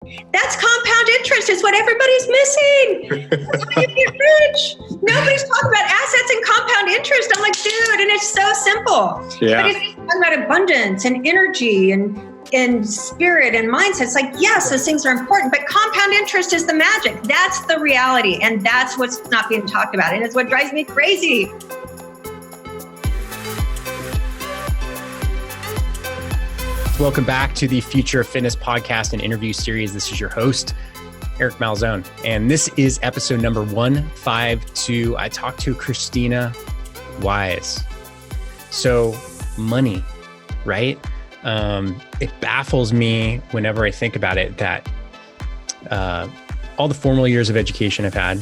That's compound interest is what everybody's missing. That's how you get rich. Nobody's talking about assets and compound interest. I'm like, dude, and it's so simple. Yeah. But it's talking about abundance and energy and spirit and mindset. It's like, yes, those things are important, but compound interest is the magic. That's the reality. And that's what's not being talked about. And it's what drives me crazy. Welcome back to the Future of Fitness podcast and interview series. This is your host, Eric Malzone, and this is episode number 152. I talked to Krisstina Wise. So money, right? It baffles me whenever I think about it that all the formal years of education I've had,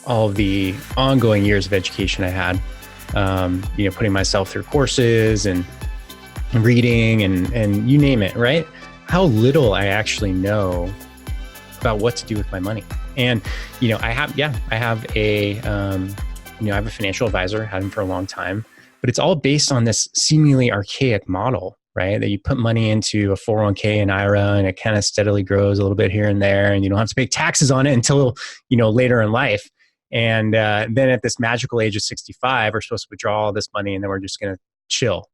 all of the ongoing years of education I had, putting myself through courses and reading and you name it, right? How little I actually know about what to do with my money. And, I have a financial advisor, had him for a long time, but it's all based on this seemingly archaic model, right? That you put money into a 401k and IRA and it kind of steadily grows a little bit here and there. And you don't have to pay taxes on it until, later in life. And then at this magical age of 65, we're supposed to withdraw all this money and then we're just going to chill.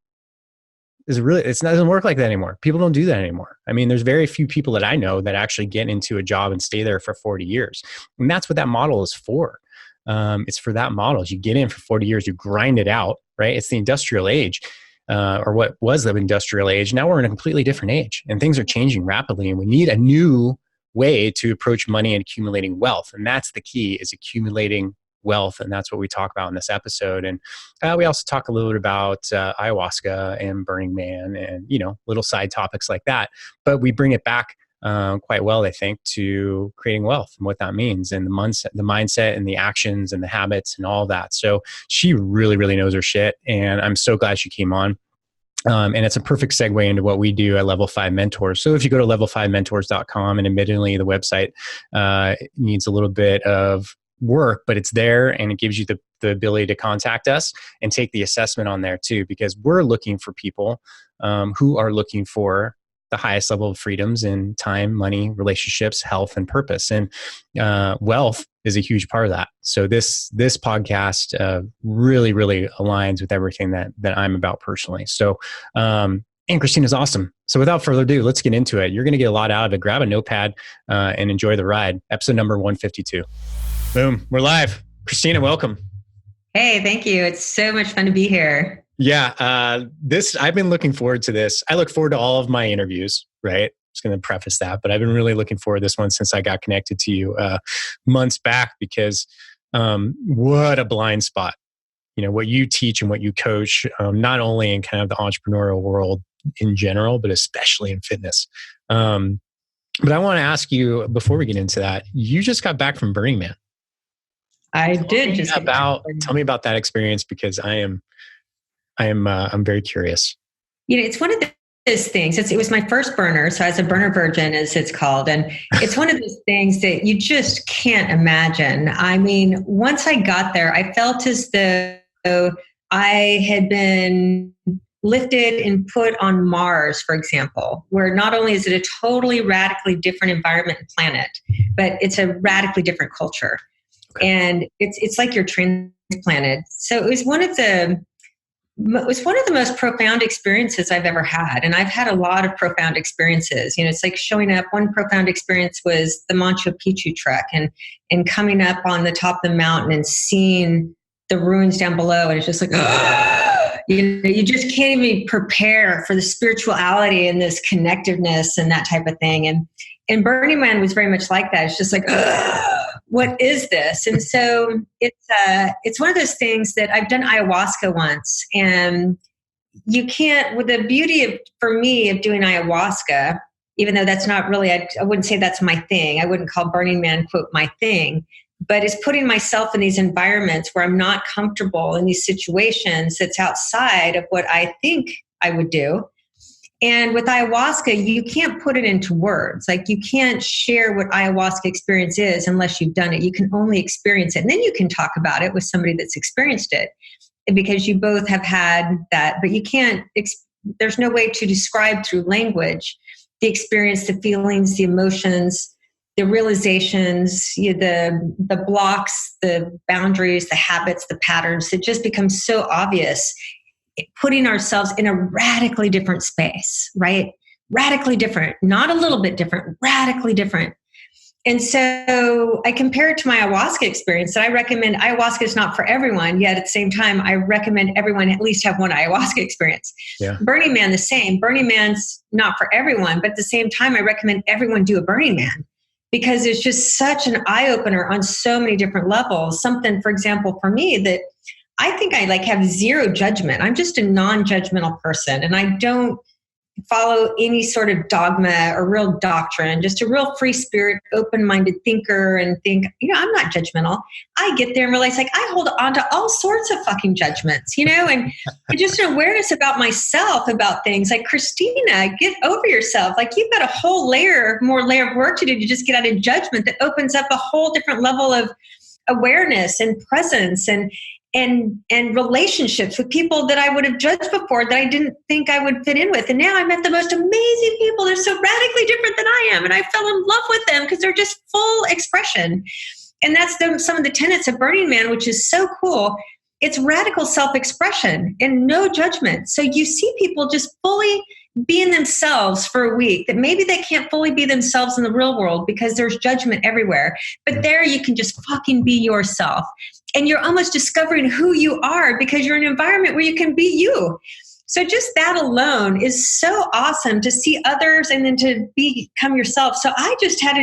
It doesn't work like that anymore. People don't do that anymore. I mean, there's very few people that I know that actually get into a job and stay there for 40 years. And that's what that model is for. It's for that model. You get in for 40 years, you grind it out, right? It's the industrial age, or what was the industrial age. Now we're in a completely different age and things are changing rapidly and we need a new way to approach money and accumulating wealth. And that's the key, is accumulating wealth. And that's what we talk about in this episode. And we also talk a little bit about ayahuasca and Burning Man and, little side topics like that. But we bring it back quite well, I think, to creating wealth and what that means and the mindset and the actions and the habits and all that. So she really, really knows her shit. And I'm so glad she came on. And it's a perfect segue into what we do at Level 5 Mentors. So if you go to level5mentors.com, and admittedly the website needs a little bit of work, but it's there and it gives you the ability to contact us and take the assessment on there too, because we're looking for people who are looking for the highest level of freedoms in time, money, relationships, health, and purpose. And wealth is a huge part of that. So this podcast really, really aligns with everything that I'm about personally. So and Krissina's awesome. So without further ado, let's get into it. You're going to get a lot out of it. Grab a notepad and enjoy the ride. Episode number 152. Boom. We're live. Krisstina, welcome. Hey, thank you. It's so much fun to be here. Yeah. I've been looking forward to this. I look forward to all of my interviews, right? Just going to preface that, but I've been really looking forward to this one since I got connected to you months back, because what a blind spot, what you teach and what you coach, not only in kind of the entrepreneurial world in general, but especially in fitness. But I want to ask you, before we get into that, you just got back from Burning Man. Tell me about that experience, because I'm very curious. It's one of those things. It was my first burner. So I was a burner virgin, as it's called. And it's one of those things that you just can't imagine. I mean, once I got there, I felt as though I had been lifted and put on Mars, for example, where not only is it a totally radically different environment and planet, but it's a radically different culture. Okay. And it's like you're transplanted. So it was one of the most profound experiences I've ever had. And I've had a lot of profound experiences. It's like showing up. One profound experience was the Machu Picchu trek and coming up on the top of the mountain and seeing the ruins down below. And it's just like, you just can't even prepare for the spirituality and this connectiveness and that type of thing. And Burning Man was very much like that. It's just like, what is this? And so it's one of those things that I've done ayahuasca once, and you can't, with the beauty for me of doing ayahuasca, even though that's not really, I wouldn't say that's my thing. I wouldn't call Burning Man, quote, my thing, but it's putting myself in these environments where I'm not comfortable in these situations that's outside of what I think I would do. And with ayahuasca, you can't put it into words. Like, you can't share what ayahuasca experience is unless you've done it. You can only experience it. And then you can talk about it with somebody that's experienced it, because you both have had that. But you can't, there's no way to describe through language the experience, the feelings, the emotions, the realizations, the blocks, the boundaries, the habits, the patterns that just become so obvious, putting ourselves in a radically different space, right? Radically different, not a little bit different, radically different. And so I compare it to my ayahuasca experience, that I recommend ayahuasca is not for everyone, yet at the same time, I recommend everyone at least have one ayahuasca experience. Yeah. Burning Man, the same. Burning Man's not for everyone, but at the same time, I recommend everyone do a Burning Man because it's just such an eye-opener on so many different levels. Something, for example, for me that I think I have zero judgment. I'm just a non-judgmental person, and I don't follow any sort of dogma or real doctrine, just a real free spirit, open-minded thinker, and think, I'm not judgmental. I get there and realize I hold on to all sorts of fucking judgments, and just an awareness about myself, about things like Krisstina, get over yourself. You've got a whole more layer of work to do to just get out of judgment that opens up a whole different level of awareness and presence and relationships with people that I would have judged before that I didn't think I would fit in with. And now I met the most amazing people. They're so radically different than I am. And I fell in love with them because they're just full expression. And that's some of the tenets of Burning Man, which is so cool. It's radical self-expression and no judgment. So you see people just fully being themselves for a week that maybe they can't fully be themselves in the real world because there's judgment everywhere. But there you can just fucking be yourself. And you're almost discovering who you are because you're in an environment where you can be you. So just that alone is so awesome to see others and then to become yourself. So I just had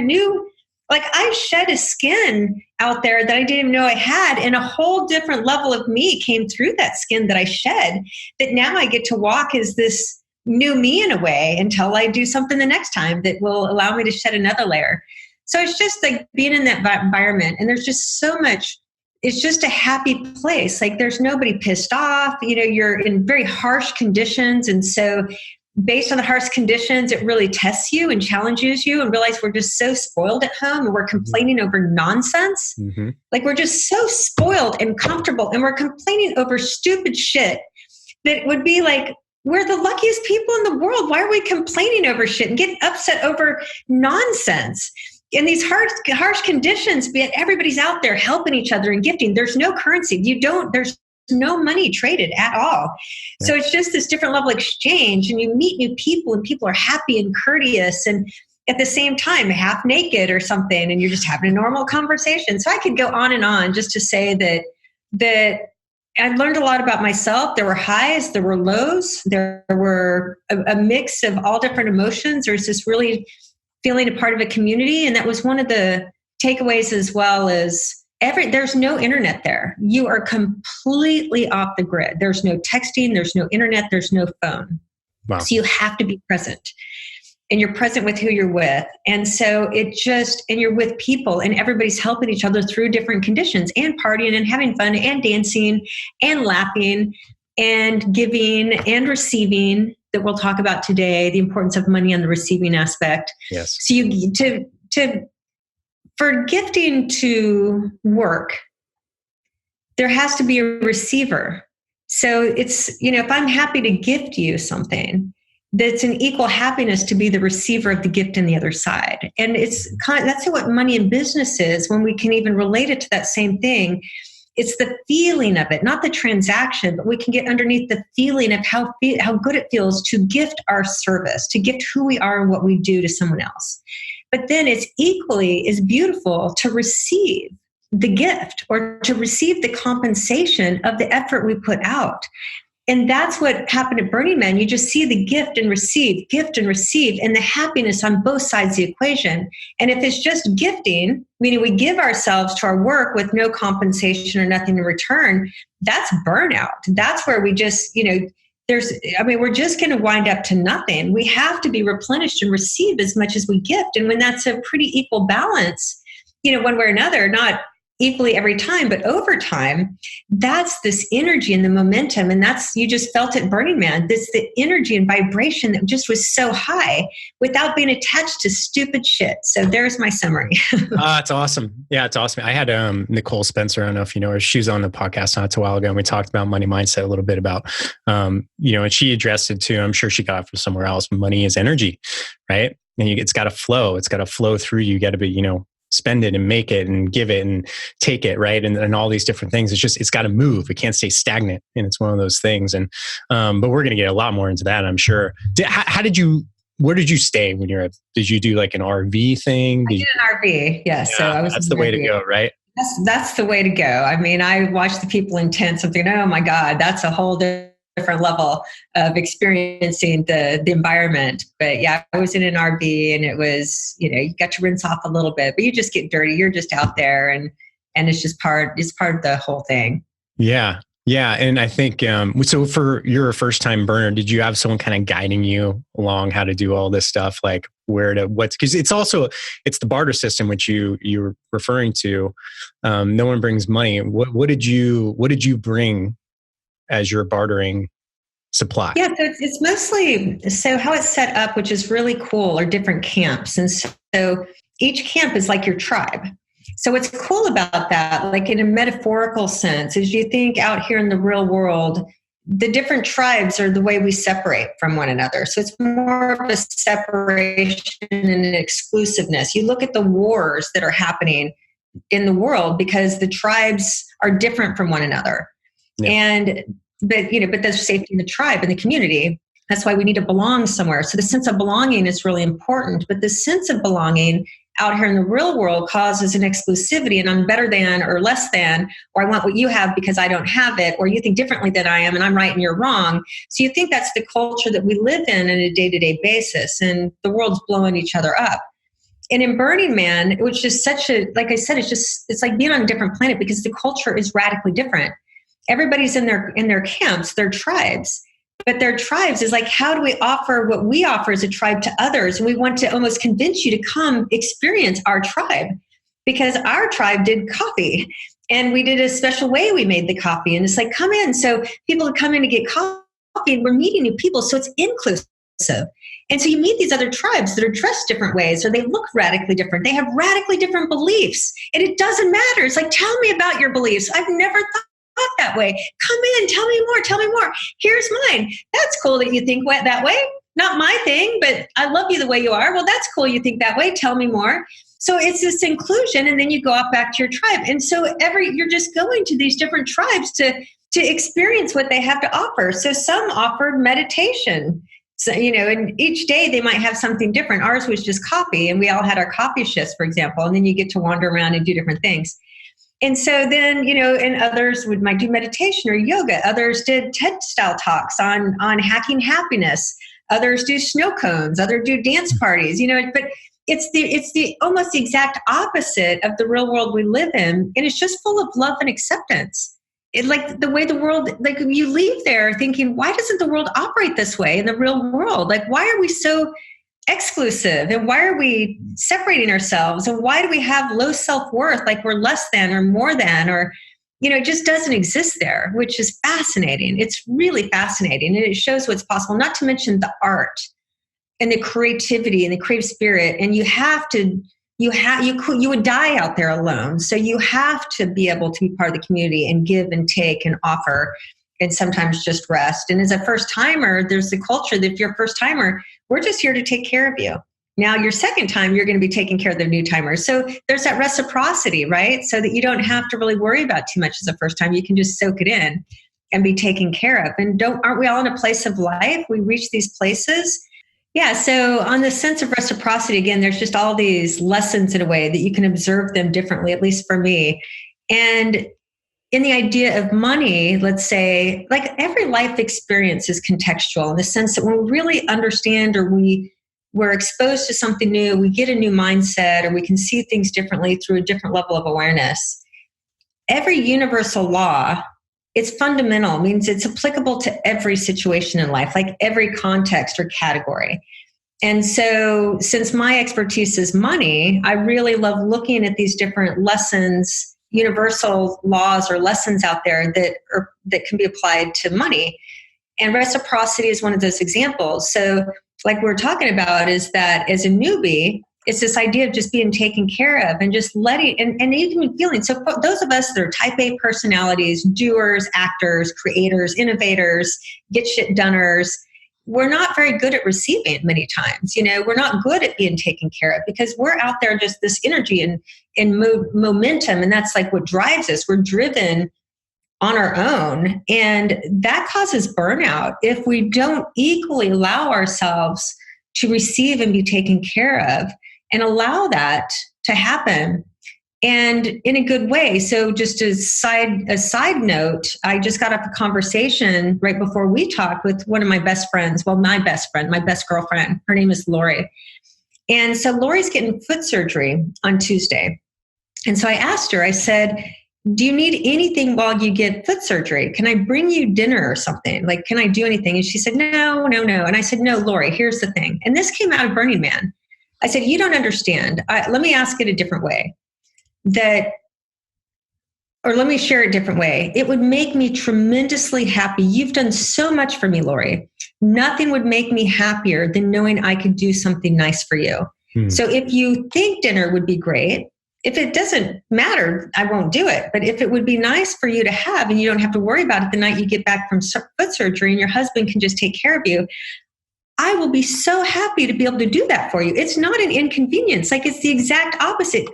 I shed a skin out there that I didn't even know I had, and a whole different level of me came through that skin that I shed, that now I get to walk as this new me in a way until I do something the next time that will allow me to shed another layer. So it's just being in that environment, and there's just so much. It's just a happy place. There's nobody pissed off. You're in very harsh conditions. And so based on the harsh conditions, it really tests you and challenges you, and realize we're just so spoiled at home and we're complaining over nonsense. Mm-hmm. We're just so spoiled and comfortable, and we're complaining over stupid shit that would be we're the luckiest people in the world. Why are we complaining over shit and getting upset over nonsense? In these harsh conditions, everybody's out there helping each other and gifting. There's no currency. There's no money traded at all. Yeah. So it's just this different level of exchange, and you meet new people, and people are happy and courteous, and at the same time, half naked or something, and you're just having a normal conversation. So I could go on and on just to say that I learned a lot about myself. There were highs, there were lows, there were a mix of all different emotions. There's this really feeling a part of a community. And that was one of the takeaways, as well as there's no internet there. You are completely off the grid. There's no texting, there's no internet, there's no phone. Wow. So you have to be present, and you're present with who you're with. And so and you're with people, and everybody's helping each other through different conditions, and partying and having fun and dancing and laughing and giving and receiving, that we'll talk about today, the importance of money on the receiving aspect. Yes. So for gifting to work, there has to be a receiver. So it's, if I'm happy to gift you something, that's an equal happiness to be the receiver of the gift on the other side. And that's what money in business is, when we can even relate it to that same thing. It's the feeling of it, not the transaction, but we can get underneath the feeling of how good it feels to gift our service, to gift who we are and what we do to someone else. But then it's equally as beautiful to receive the gift, or to receive the compensation of the effort we put out. And that's what happened at Burning Man. You just see the gift and receive, and the happiness on both sides of the equation. And if it's just gifting, meaning we give ourselves to our work with no compensation or nothing in return, that's burnout. That's where we just, we're just going to wind up to nothing. We have to be replenished and receive as much as we gift. And when that's a pretty equal balance, one way or another, not equally every time, but over time, that's this energy and the momentum. And you just felt it Burning Man. This the energy and vibration that just was so high without being attached to stupid shit. So there's my summary. It's awesome. Yeah, it's awesome. I had Nicole Spencer, I don't know if you know her, she was on the podcast not too while ago, and we talked about money mindset a little bit about, and she addressed it too. I'm sure she got it from somewhere else. Money is energy, right? and it's got to flow. It's got to flow through you. You got to be, spend it and make it and give it and take it, right? And all these different things. It's got to move. It can't stay stagnant. And it's one of those things. And, but we're going to get a lot more into that, I'm sure. Where did you stay when did you do like an RV thing? I did an RV. Yeah. So I was that's the way to go, right? That's the way to go. I mean, I watched the people in tents. I'm thinking, oh my God, that's a whole different level of experiencing the environment. But yeah, I was in an RV, and it was, you got to rinse off a little bit, but you just get dirty. You're just out there, and it's just part of the whole thing. Yeah. Yeah. And I think, so you're a first time burner, did you have someone kind of guiding you along how to do all this stuff? Like because it's the barter system, which you're referring to. No one brings money. What did you bring as your bartering supply? Yeah. So it's mostly, so how it's set up, which is really cool, are different camps. And so each camp is like your tribe. So what's cool about that, like in a metaphorical sense, is you think out here in the real world, the different tribes are the way we separate from one another. So it's more of a separation and an exclusiveness. You look at the wars that are happening in the world because the tribes are different from one another. Yeah. But there's safety in the tribe and the community. That's why we need to belong somewhere. So the sense of belonging is really important. But the sense of belonging out here in the real world causes an exclusivity, and I'm better than or less than, or I want what you have because I don't have it, or you think differently than I am and I'm right and you're wrong. So you think that's the culture that we live in on a day-to-day basis, and the world's blowing each other up. And in Burning Man, which is like I said, it's like being on a different planet because the culture is radically different. Everybody's in their camps, their tribes. But their tribes is like, how do we offer what we offer as a tribe to others? And we want to almost convince you to come experience our tribe, because our tribe did coffee, and we did a special way we made the coffee. And it's like, come in. So people come in to get coffee, and we're meeting new people. So it's inclusive. And so you meet these other tribes that are dressed different ways, or they look radically different. They have radically different beliefs, and it doesn't matter. It's like, tell me about your beliefs. I've never thought that way. Come in, tell me more. Here's mine. That's cool that you think that way. Not my thing, but I love you the way you are. Well, that's cool you think that way. Tell me more. So it's this inclusion, and then you go off back to your tribe. And so you're just going to these different tribes to experience what they have to offer. So some offered meditation. So, and each day they might have something different. Ours was just coffee, and we all had our coffee shifts, for example, and then you get to wander around and do different things. And so then, and others might do meditation or yoga. Others did TED-style talks on hacking happiness. Others do snow cones. Others do dance parties. But it's the almost the exact opposite of the real world we live in, and it's just full of love and acceptance. It like the way the world, like you leave there thinking, why doesn't the world operate this way in the real world? Like, why are we so exclusive, and why are we separating ourselves, and why do we have low self-worth, like we're less than or more than, or it just doesn't exist there, which is fascinating. It's really fascinating, and it shows what's possible, not to mention the art and the creativity and the creative spirit. And you would die out there alone, so you have to be able to be part of the community and give and take and offer, and sometimes just rest. And as a first timer, there's the culture that if you're a first timer, we're just here to take care of you. Now, your second time, you're going to be taking care of the new timers. So there's that reciprocity, right? So that you don't have to really worry about too much as a first time. You can just soak it in and be taken care of. And aren't we all in a place of life? We reach these places. Yeah. So on the sense of reciprocity, again, there's just all these lessons in a way that you can observe them differently, at least for me. And in the idea of money, let's say, like every life experience is contextual in the sense that when we really understand, or we're exposed to something new, we get a new mindset, or we can see things differently through a different level of awareness. Every universal law, it's fundamental, means it's applicable to every situation in life, like every context or category. And so since my expertise is money, I really love looking at these different lessons, universal laws or lessons out there that can be applied to money. And reciprocity is one of those examples. So like we're talking about is that as a newbie, it's this idea of just being taken care of and just letting, and even feeling. So for those of us that are type A personalities, doers, actors, creators, innovators, get shit doners, we're not very good at receiving many times. We're not good at being taken care of because we're out there just this energy and momentum. And that's like what drives us. We're driven on our own. And that causes burnout if we don't equally allow ourselves to receive and be taken care of and allow that to happen. And in a good way. So just a side note, I just got off a conversation right before we talked with one of my best friends. Well, my best girlfriend. Her name is Lori. And so Lori's getting foot surgery on Tuesday. And so I asked her, I said, do you need anything while you get foot surgery? Can I bring you dinner or something? Like, can I do anything? And she said, no. And I said, no, Lori, here's the thing. And this came out of Burning Man. I said, you don't understand. Let me ask it a different way. Let me share it a different way. It would make me tremendously happy. You've done so much for me, Lori. Nothing would make me happier than knowing I could do something nice for you. So if you think dinner would be great, if it doesn't matter, I won't do it. But if it would be nice for you to have, and you don't have to worry about it the night you get back from foot surgery and your husband can just take care of you, I will be so happy to be able to do that for you. It's not an inconvenience. Like, it's the exact opposite.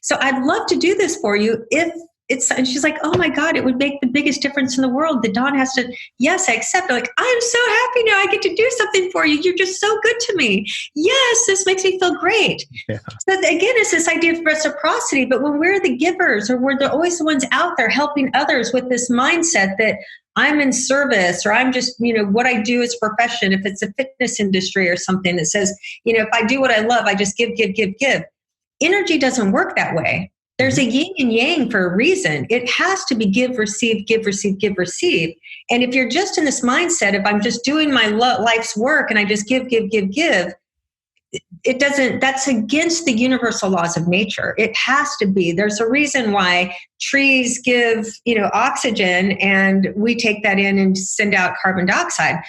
So I'd love to do this for you if it's, and she's like, oh my God, it would make the biggest difference in the world. That Dawn has to, yes, I accept. I'm like, I'm so happy now I get to do something for you. You're just so good to me. Yes, this makes me feel great. Yeah. So again, it's this idea of reciprocity, but when we're the givers or we're always the ones out there helping others with this mindset that I'm in service, or I'm just, what I do is profession. If it's a fitness industry or something that says, if I do what I love, I just give. Energy doesn't work that way. There's a yin and yang for a reason. It has to be give, receive, give, receive, give, receive. And if you're just in this mindset of I'm just doing my life's work and I just give, it doesn't, that's against the universal laws of nature. It has to be. There's a reason why trees give, oxygen and we take that in and send out carbon dioxide.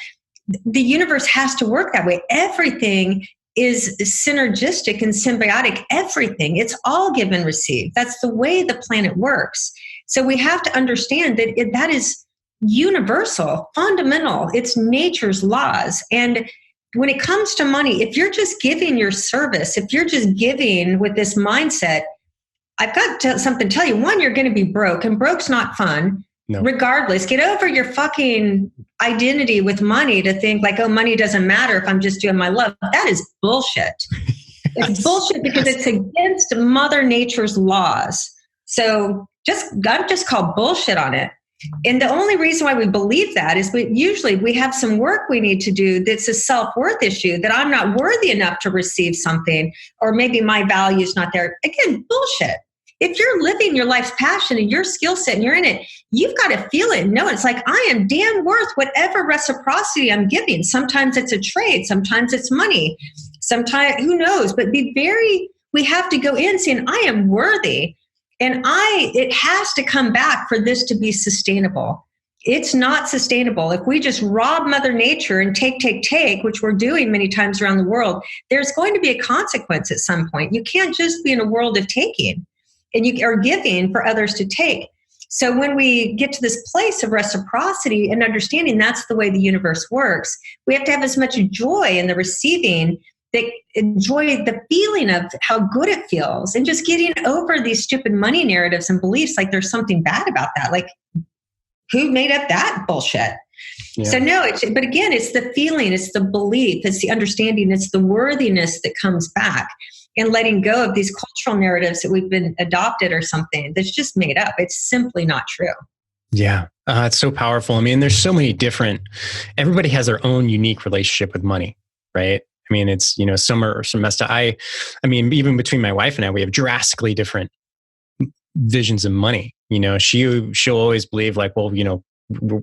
The universe has to work that way. Everything is synergistic and symbiotic. Everything. It's all give and receive. That's the way the planet works. So we have to understand that that is universal, fundamental. It's nature's laws. And when it comes to money, if you're just giving your service, if you're just giving with this mindset, I've got something to tell you. One, you're going to be broke, and broke's not fun. No. Regardless, get over your fucking identity with money to think like, oh, money doesn't matter if I'm just doing my love. That is bullshit. Yes. It's bullshit because it's against Mother Nature's laws. So I've just called bullshit on it. And the only reason why we believe that is we have some work we need to do that's a self-worth issue, that I'm not worthy enough to receive something, or maybe my value is not there. Again, bullshit. If you're living your life's passion and your skill set and you're in it, you've got to feel it and know it. It's like, I am damn worth whatever reciprocity I'm giving. Sometimes it's a trade. Sometimes it's money. Sometimes, who knows? But we have to go in saying, I am worthy. And it has to come back for this to be sustainable. It's not sustainable. If we just rob Mother Nature and take, which we're doing many times around the world, there's going to be a consequence at some point. You can't just be in a world of taking. And you are giving for others to take. So when we get to this place of reciprocity and understanding that's the way the universe works, we have to have as much joy in the receiving, that enjoy the feeling of how good it feels, and just getting over these stupid money narratives and beliefs like there's something bad about that. Like, who made up that bullshit? Yeah. So no, but again, it's the feeling, it's the belief, it's the understanding, it's the worthiness that comes back. And letting go of these cultural narratives that we've been adopted or something that's just made up. It's simply not true. Yeah. It's so powerful. I mean, there's so many everybody has their own unique relationship with money, right? I mean, it's, some are messed up. I mean, even between my wife and I, we have drastically different visions of money. She'll always believe like, well,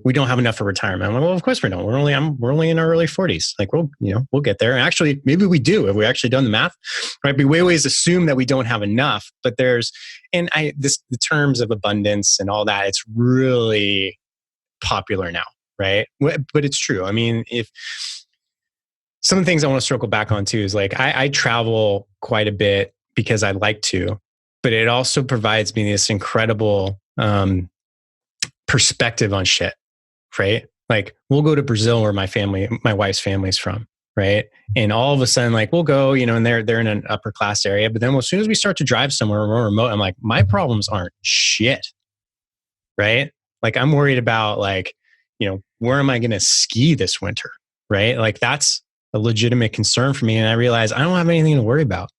we don't have enough for retirement. I'm like, well, of course we don't. We're only in our early 40s. Like, we'll get there. And actually, maybe we do if we actually done the math, right? But we always assume that we don't have enough. But the terms of abundance and all that, it's really popular now, right? But it's true. I mean, if some of the things I want to circle back on too is like, I travel quite a bit because I like to, but it also provides me this incredible, perspective on shit, right? Like we'll go to Brazil where my wife's family's from. Right. And all of a sudden, like we'll go, and they're in an upper class area. But then as soon as we start to drive somewhere more remote, I'm like, my problems aren't shit. Right. Like I'm worried about like, where am I going to ski this winter? Right. Like that's a legitimate concern for me. And I realize I don't have anything to worry about.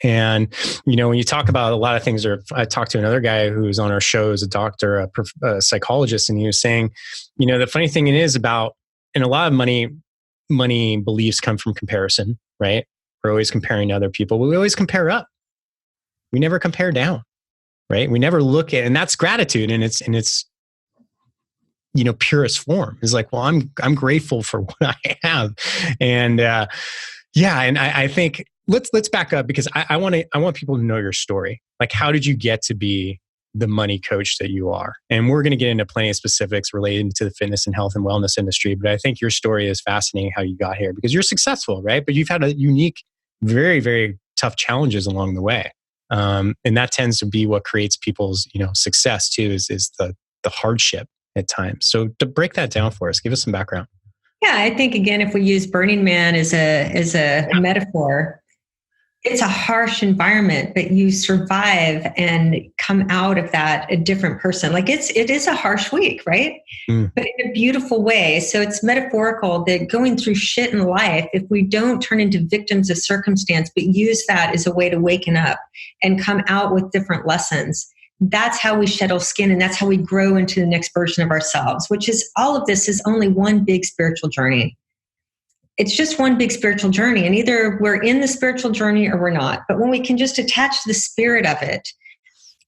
And, when you talk about a lot of things, or I talked to another guy who's on our show as a doctor, a psychologist, and he was saying, the funny thing it is about, and a lot of money beliefs come from comparison, right? We're always comparing to other people, but we always compare up. We never compare down, right? We never look at, and that's gratitude in its purest form. Is like, well, I'm grateful for what I have, and and I think let's back up, because I want people to know your story. Like, how did you get to be the money coach that you are? And we're going to get into plenty of specifics related to the fitness and health and wellness industry. But I think your story is fascinating, how you got here, because you're successful, right? But you've had a unique, very, very tough challenges along the way. And that tends to be what creates people's, success too, is the hardship at times. So to break that down for us, give us some background. Yeah, I think again, if we use Burning Man as a metaphor, it's a harsh environment, but you survive and come out of that a different person. Like it is a harsh week, right? But in a beautiful way. So it's metaphorical that going through shit in life, if we don't turn into victims of circumstance, but use that as a way to waken up and come out with different lessons, that's how we shed our skin, and that's how we grow into the next version of ourselves, which is all of this is only one big spiritual journey. It's just one big spiritual journey, and either we're in the spiritual journey or we're not. But when we can just attach the spirit of it,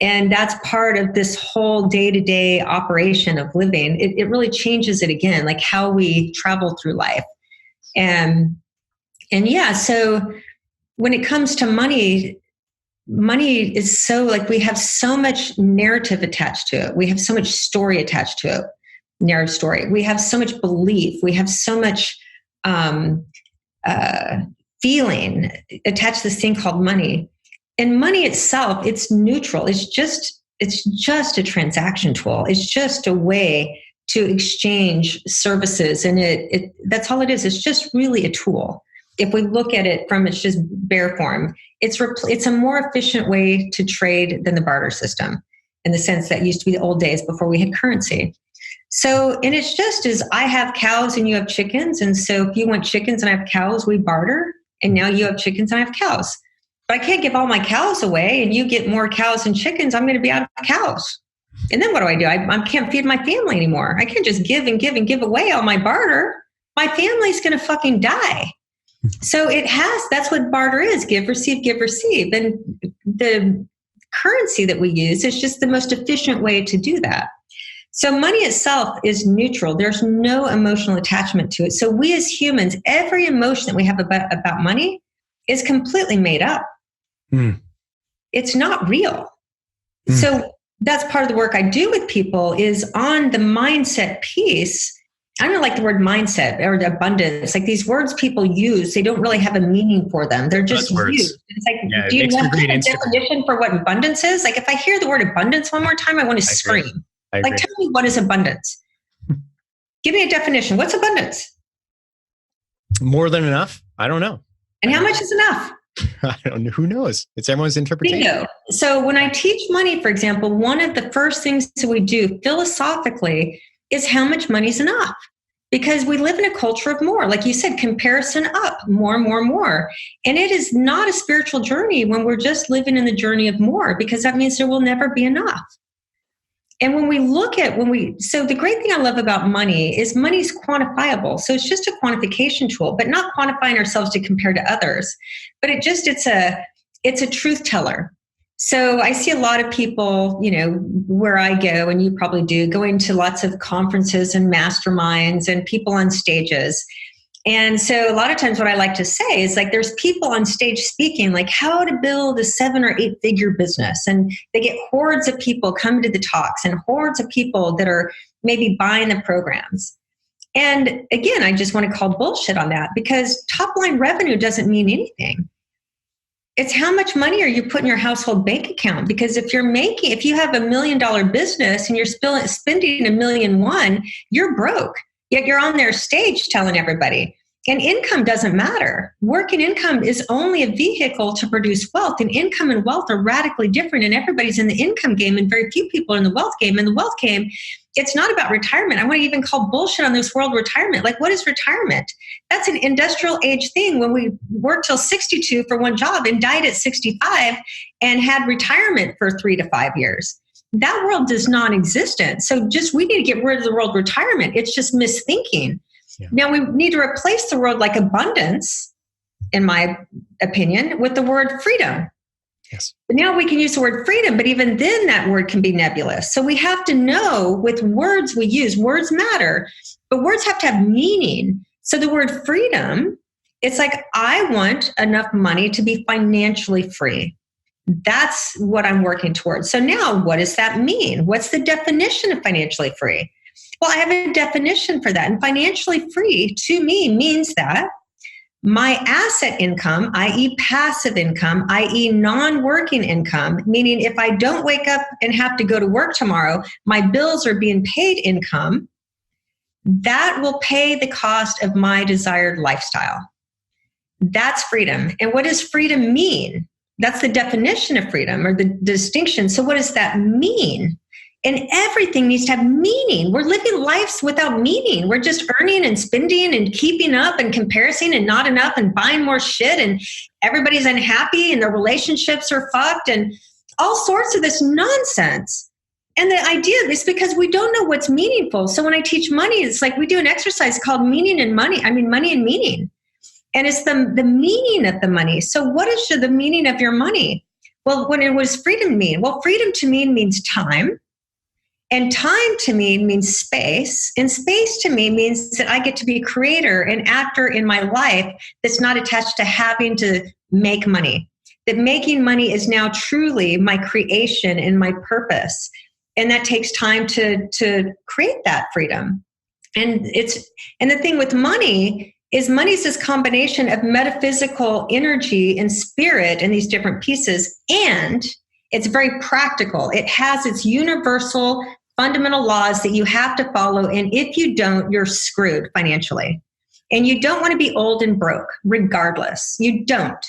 and that's part of this whole day-to-day operation of living, it really changes it again, like how we travel through life. And yeah, so when it comes to money is so, like, we have so much narrative attached to it. We have so much story attached to it, narrative story. We have so much belief. We have so much feeling attached to this thing called money. And money itself, it's neutral. It's just a transaction tool. It's just a way to exchange services. And that's all it is. It's just really a tool. If we look at it from its just bare form, it's a more efficient way to trade than the barter system, in the sense that used to be the old days before we had currency. So, and it's just as I have cows and you have chickens. And so if you want chickens and I have cows, we barter. And now you have chickens and I have cows. But I can't give all my cows away and you get more cows and chickens. I'm going to be out of cows. And then what do? I can't feed my family anymore. I can't just give and give and give away all my barter. My family's going to fucking die. So that's what barter is. Give, receive, give, receive. And the currency that we use is just the most efficient way to do that. So money itself is neutral. There's no emotional attachment to it. So we as humans, every emotion that we have about money is completely made up. It's not real. So that's part of the work I do with people is on the mindset piece. I don't like the word mindset or abundance. Like these words people use, they don't really have a meaning for them. They're just used. It's like, do you want a definition for what abundance is? Like if I hear the word abundance one more time, I want to scream. Like, tell me, what is abundance? Give me a definition. What's abundance? More than enough? I don't know. And how much is enough? I don't know. Who knows? It's everyone's interpretation. Bingo. So when I teach money, for example, one of the first things that we do philosophically is how much money is enough. Because we live in a culture of more. Like you said, comparison up, more, more, more. And it is not a spiritual journey when we're just living in the journey of more, because that means there will never be enough. And when we look at, so the great thing I love about money is money's quantifiable. So it's just a quantification tool, but not quantifying ourselves to compare to others. But it's a truth teller. So I see a lot of people, where I go, and you probably do, going to lots of conferences and masterminds and people on stages. And so a lot of times what I like to say is like, there's people on stage speaking like how to build a 7 or 8 figure business. And they get hordes of people coming to the talks and hordes of people that are maybe buying the programs. And again, I just want to call bullshit on that, because top line revenue doesn't mean anything. It's how much money are you putting in your household bank account? Because if you have $1 million business and you're spending $1.1 million, you're broke. Yet you're on their stage telling everybody. And income doesn't matter. Work and income is only a vehicle to produce wealth. And income and wealth are radically different. And everybody's in the income game and very few people are in the wealth game. And the wealth game, it's not about retirement. I want to even call bullshit on this world retirement. Like, what is retirement? That's an industrial age thing when we worked till 62 for one job and died at 65 and had retirement for 3 to 5 years. That world is non-existent. So we need to get rid of the word retirement. It's just misthinking. Yeah. Now we need to replace the word like abundance, in my opinion, with the word freedom. Yes. But now we can use the word freedom, but even then that word can be nebulous. So we have to know with words we use, words matter, but words have to have meaning. So the word freedom, it's like, I want enough money to be financially free. That's what I'm working towards. So now what does that mean? What's the definition of financially free? Well, I have a definition for that. And financially free to me means that my asset income, i.e. passive income, i.e. non-working income, meaning if I don't wake up and have to go to work tomorrow, my bills are being paid income, that will pay the cost of my desired lifestyle. That's freedom. And what does freedom mean? That's the definition of freedom or the distinction. So what does that mean? And everything needs to have meaning. We're living lives without meaning. We're just earning and spending and keeping up and comparing and not enough and buying more shit. And everybody's unhappy and their relationships are fucked and all sorts of this nonsense. And the idea is because we don't know what's meaningful. So when I teach money, it's like we do an exercise called meaning and money. I mean, money and meaning. And it's the meaning of the money. So what is the meaning of your money? Well, what does freedom mean? Well, freedom to me means time. And time to me means space. And space to me means that I get to be a creator and actor in my life that's not attached to having to make money. That making money is now truly my creation and my purpose. And that takes time to create that freedom. And the thing with money is this combination of metaphysical energy and spirit and these different pieces. And it's very practical. It has its universal fundamental laws that you have to follow. And if you don't, you're screwed financially. And you don't want to be old and broke, regardless. You don't.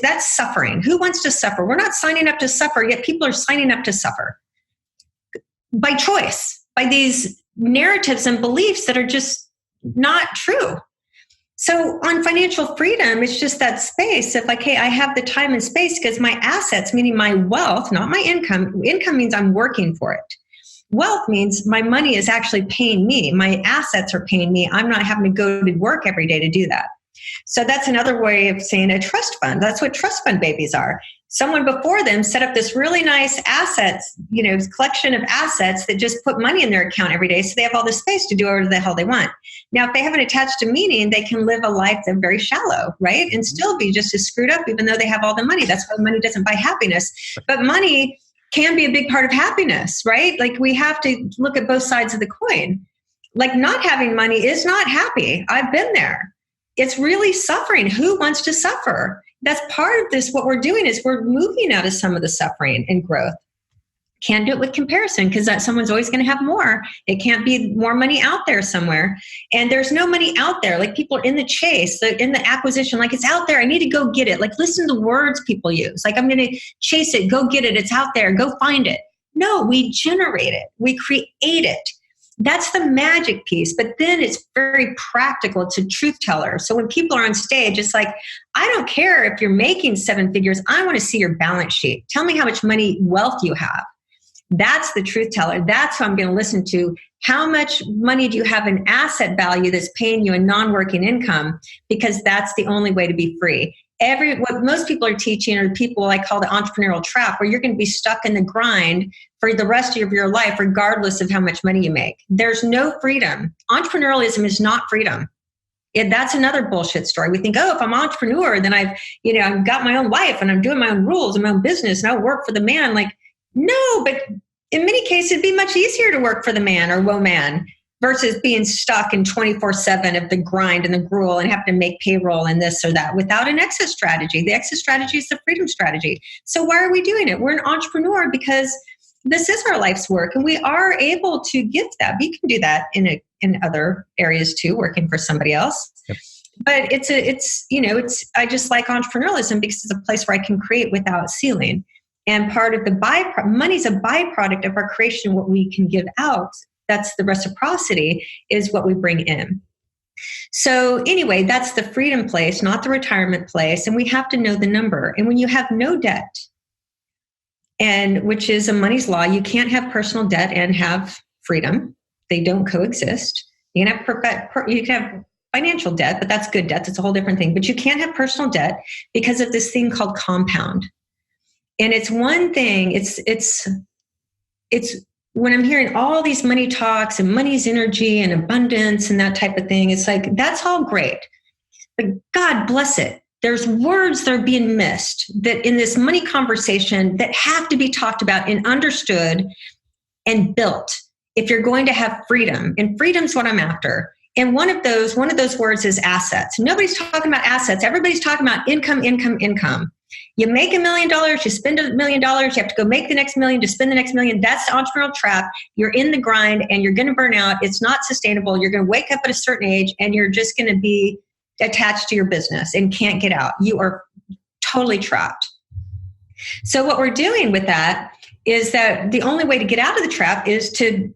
That's suffering. Who wants to suffer? We're not signing up to suffer, yet people are signing up to suffer. By choice, by these narratives and beliefs that are just not true. So on financial freedom, it's just that space of like, hey, I have the time and space because my assets, meaning my wealth, not my income. Income means I'm working for it. Wealth means my money is actually paying me. My assets are paying me. I'm not having to go to work every day to do that. So that's another way of saying a trust fund. That's what trust fund babies are. Someone before them set up this really nice assets, collection of assets that just put money in their account every day. So they have all this space to do whatever the hell they want. Now, if they haven't attached to meaning, they can live a life that's very shallow, right? And still be just as screwed up, even though they have all the money. That's why money doesn't buy happiness. But money can be a big part of happiness, right? Like we have to look at both sides of the coin. Like not having money is not happy. I've been there. It's really suffering. Who wants to suffer? That's part of this. What we're doing is we're moving out of some of the suffering and growth. Can't do it with comparison because someone's always going to have more. It can't be more money out there somewhere. And there's no money out there. Like people are in the chase, in the acquisition, like it's out there. I need to go get it. Like listen to the words people use. Like I'm going to chase it, go get it. It's out there. Go find it. No, we generate it. We create it. That's the magic piece. But then it's very practical. It's a truth teller. So when people are on stage, it's like, I don't care if you're making 7 figures. I want to see your balance sheet. Tell me how much money, wealth you have. That's the truth teller. That's who I'm going to listen to. How much money do you have in asset value that's paying you a non-working income? Because that's the only way to be free. What most people are teaching are people I call the entrepreneurial trap, where you're going to be stuck in the grind for the rest of your life, regardless of how much money you make. There's no freedom. Entrepreneurialism is not freedom. That's another bullshit story. We think, if I'm an entrepreneur, then I've got my own life and I'm doing my own rules and my own business and I work for the man. Like, no, but in many cases, it'd be much easier to work for the man or woman versus being stuck in 24/7 of the grind and the gruel and have to make payroll and this or that without an exit strategy. The exit strategy is the freedom strategy. So why are we doing it? We're an entrepreneur because this is our life's work, and we are able to give that. We can do that in other areas too, working for somebody else. Yep. But I just like entrepreneurialism because it's a place where I can create without ceiling. And part of the money's a byproduct of our creation. What we can give out, that's the reciprocity, is what we bring in. So anyway, that's the freedom place, not the retirement place. And we have to know the number. And when you have no debt, and which is a money's law, you can't have personal debt and have freedom. They don't coexist. You can have financial debt, but that's good debt. It's a whole different thing. But you can't have personal debt because of this thing called compound. And it's one thing, it's when I'm hearing all these money talks and money's energy and abundance and that type of thing, it's like, that's all great. But God bless it. There's words that are being missed that in this money conversation that have to be talked about and understood and built if you're going to have freedom. And freedom's what I'm after. And one of those words is assets. Nobody's talking about assets. Everybody's talking about income. You make $1 million, you spend $1 million, you have to go make the next million to spend the next million. That's the entrepreneurial trap. You're in the grind and you're going to burn out. It's not sustainable. You're going to wake up at a certain age and you're just going to be attached to your business and can't get out. You are totally trapped. So what we're doing with that is that the only way to get out of the trap is to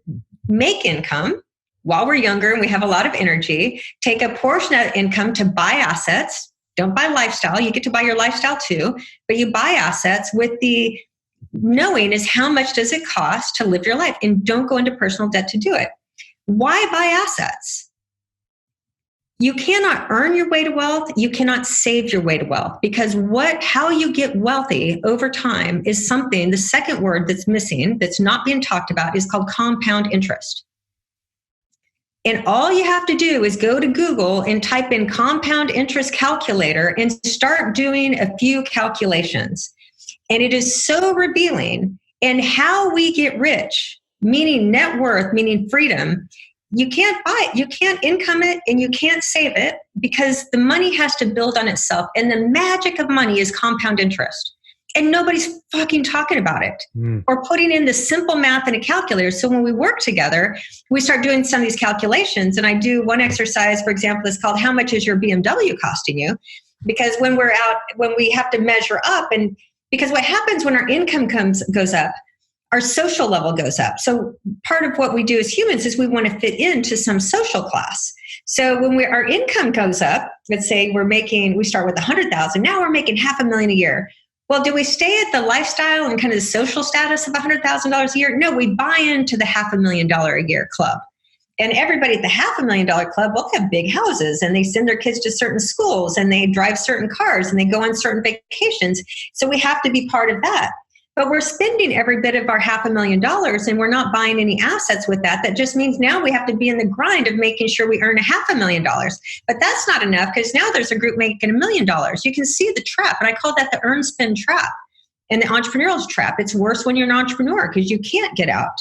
make income while we're younger and we have a lot of energy, take a portion of that income to buy assets. Don't buy lifestyle. You get to buy your lifestyle too, but you buy assets with the knowing is how much does it cost to live your life, and don't go into personal debt to do it. Why buy assets? You cannot earn your way to wealth. You cannot save your way to wealth, because how you get wealthy over time is something, the second word that's missing, that's not being talked about, is called compound interest. And all you have to do is go to Google and type in compound interest calculator and start doing a few calculations. And it is so revealing. And how we get rich, meaning net worth, meaning freedom, you can't buy it, you can't income it, and you can't save it, because the money has to build on itself. And the magic of money is compound interest. And nobody's fucking talking about it or putting in the simple math in a calculator. So when we work together, we start doing some of these calculations. And I do one exercise, for example, that's called how much is your BMW costing you? Because when we have to measure up, and because what happens when our income goes up, our social level goes up. So part of what we do as humans is we want to fit into some social class. So when our income goes up, let's say we start with 100,000, now we're making $500,000 a year. Well, do we stay at the lifestyle and kind of the social status of $100,000 a year? No, we buy into the $500,000 a year club. And everybody at the $500,000 club will have big houses, and they send their kids to certain schools, and they drive certain cars, and they go on certain vacations. So we have to be part of that. But we're spending every bit of our $500,000, and we're not buying any assets with that. That just means now we have to be in the grind of making sure we earn $500,000. But that's not enough, because now there's a group making $1 million. You can see the trap, and I call that the earn spend trap and the entrepreneurial trap. It's worse when you're an entrepreneur because you can't get out.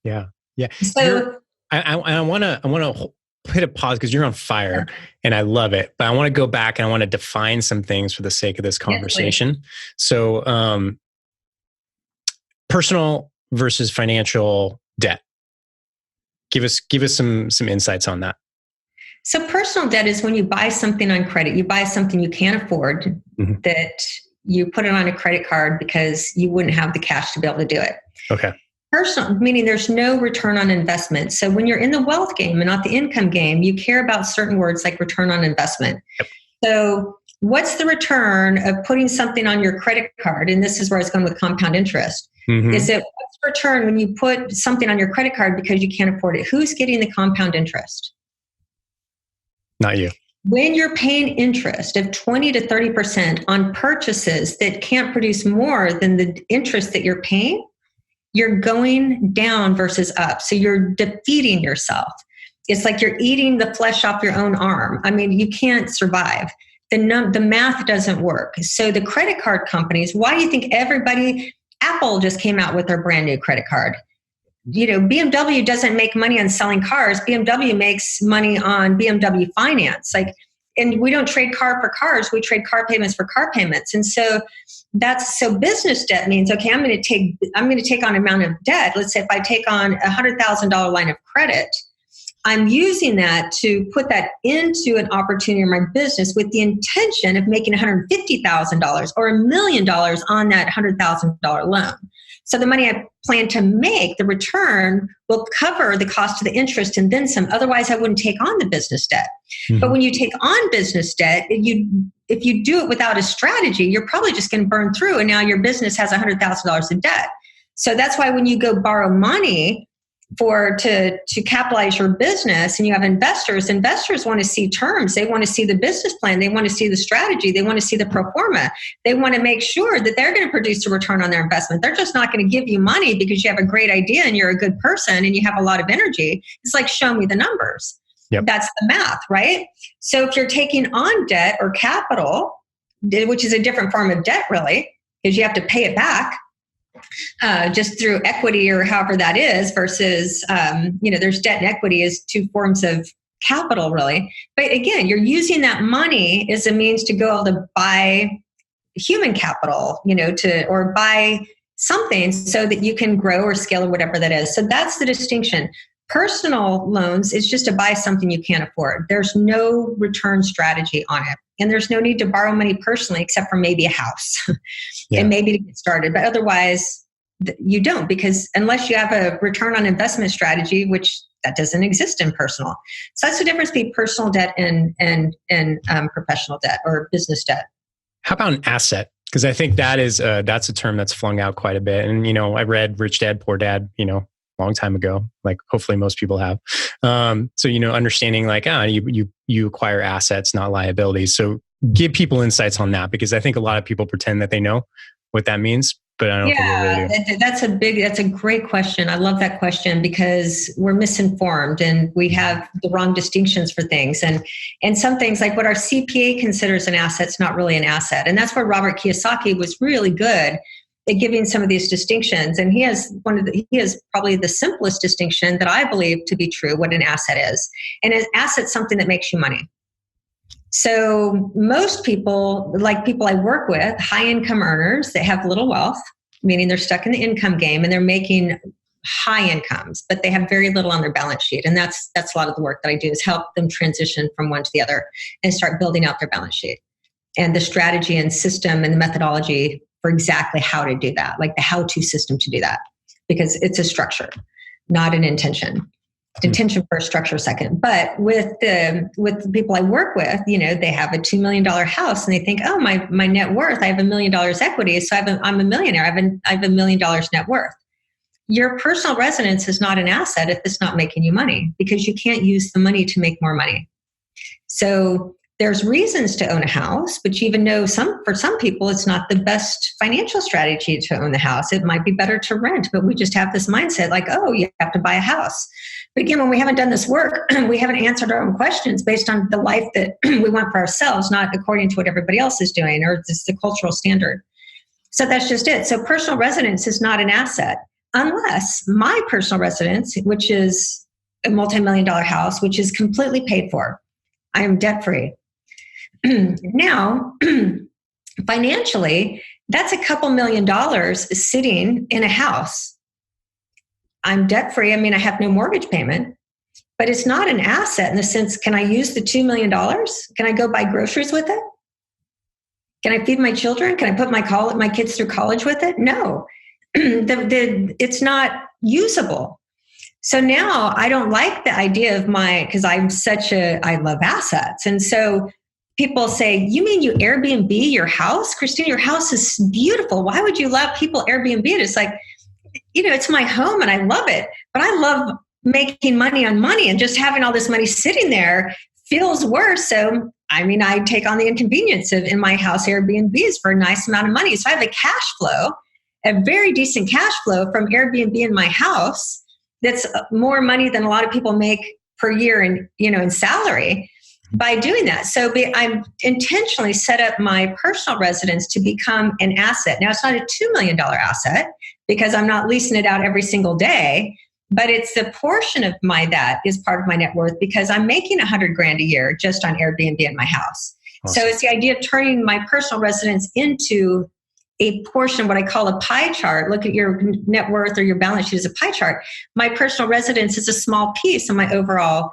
Yeah, yeah. So I want to hit a pause because you're on fire and I love it. But I want to go back and I want to define some things for the sake of this conversation. Yes, so, personal versus financial debt. Give us some insights on that. So personal debt is when you buy something on credit. You buy something you can't afford, that you put it on a credit card because you wouldn't have the cash to be able to do it. Okay. Personal, meaning there's no return on investment. So when you're in the wealth game and not the income game, you care about certain words like return on investment. Yep. So what's the return of putting something on your credit card? And this is where I was going with compound interest. Is it what's the return when you put something on your credit card because you can't afford it? Who's getting the compound interest? Not you. When you're paying interest of 20 to 30% on purchases that can't produce more than the interest that you're paying, you're going down versus up. So you're defeating yourself. It's like you're eating the flesh off your own arm. I mean, you can't survive. The math doesn't work. So the credit card companies, why do you think Apple just came out with their brand new credit card? BMW doesn't make money on selling cars. BMW makes money on BMW finance. Like And we don't trade car for cars. We trade car payments for car payments. And so business debt means, okay, I'm going to take on an amount of debt. Let's say if I take on $100,000 line of credit, I'm using that to put that into an opportunity in my business with the intention of making $150,000 or $1 million on that $100,000 loan. So the money I plan to make, the return, will cover the cost of the interest and then some. Otherwise, I wouldn't take on the business debt. Mm-hmm. But when you take on business debt, if you do it without a strategy, you're probably just going to burn through. And now your business has $100,000 in debt. So that's why when you go borrow money to capitalize your business and you have investors want to see terms. They want to see the business plan. They want to see the strategy. They want to see the pro forma. They want to make sure that they're going to produce a return on their investment. They're just not going to give you money because you have a great idea and you're a good person and you have a lot of energy. It's like, show me the numbers. Yep. That's the math, right? So if you're taking on debt or capital, which is a different form of debt really, because you have to pay it back, just through equity or however that is versus, there's debt and equity as two forms of capital really. But again, you're using that money as a means to go to buy human capital, or buy something so that you can grow or scale or whatever that is. So that's the distinction. Personal loans is just to buy something you can't afford. There's no return strategy on it. And there's no need to borrow money personally, except for maybe a house and maybe to get started. But otherwise, you don't, because unless you have a return on investment strategy, which that doesn't exist in personal. So that's the difference between personal debt and professional debt or business debt. How about an asset? Because I think that's a term that's flung out quite a bit. And, I read Rich Dad, Poor Dad, long time ago, like hopefully most people have. So, understanding like, you acquire assets, not liabilities. So give people insights on that, because I think a lot of people pretend that they know what that means, but I don't think they really do. That's a great question. I love that question because we're misinformed and we have the wrong distinctions for things. And some things like what our CPA considers an asset is not really an asset. And that's where Robert Kiyosaki was really good at giving some of these distinctions. And he has probably the simplest distinction that I believe to be true, what an asset is. And an asset is something that makes you money. So most people, like people I work with, high income earners, they have little wealth, meaning they're stuck in the income game and they're making high incomes, but they have very little on their balance sheet. And that's a lot of the work that I do, is help them transition from one to the other and start building out their balance sheet and the strategy and system and the methodology for exactly how to do that, like the how-to system to do that, because it's a structure, not an intention. Intention first, structure second. But with the people I work with, they have a $2 million house and they think, oh, my net worth, I have $1 million equity, so I'm a millionaire. I have $1 million net worth. Your personal residence is not an asset if it's not making you money, because you can't use the money to make more money. So there's reasons to own a house, but you even know for some people, it's not the best financial strategy to own the house. It might be better to rent, but we just have this mindset like, oh, you have to buy a house. But again, when we haven't done this work, we haven't answered our own questions based on the life that we want for ourselves, not according to what everybody else is doing or just the cultural standard. So that's just it. So personal residence is not an asset unless my personal residence, which is a multi-million-dollar house, which is completely paid for. I am debt-free. Now, financially, that's a couple $1 million sitting in a house. I'm debt-free. I mean, I have no mortgage payment, but it's not an asset in the sense, can I use the $2 million? Can I go buy groceries with it? Can I feed my children? Can I put my kids through college with it? No, it's not usable. So now I don't like the idea of because I love assets. And so people say, you mean you Airbnb your house? Krisstina, your house is beautiful. Why would you let people Airbnb it? It's like, it's my home and I love it, but I love making money on money, and just having all this money sitting there feels worse. So, I take on the inconvenience of in my house Airbnbs for a nice amount of money. So I have a cash flow, a very decent cash flow from Airbnb in my house. That's more money than a lot of people make per year in salary by doing that. So I'm intentionally set up my personal residence to become an asset. Now, it's not a $2 million asset because I'm not leasing it out every single day, but it's the portion of that is part of my net worth because I'm making $100,000 a year just on Airbnb in my house. Awesome. So it's the idea of turning my personal residence into a portion, what I call a pie chart. Look at your net worth or your balance sheet as a pie chart. My personal residence is a small piece of my overall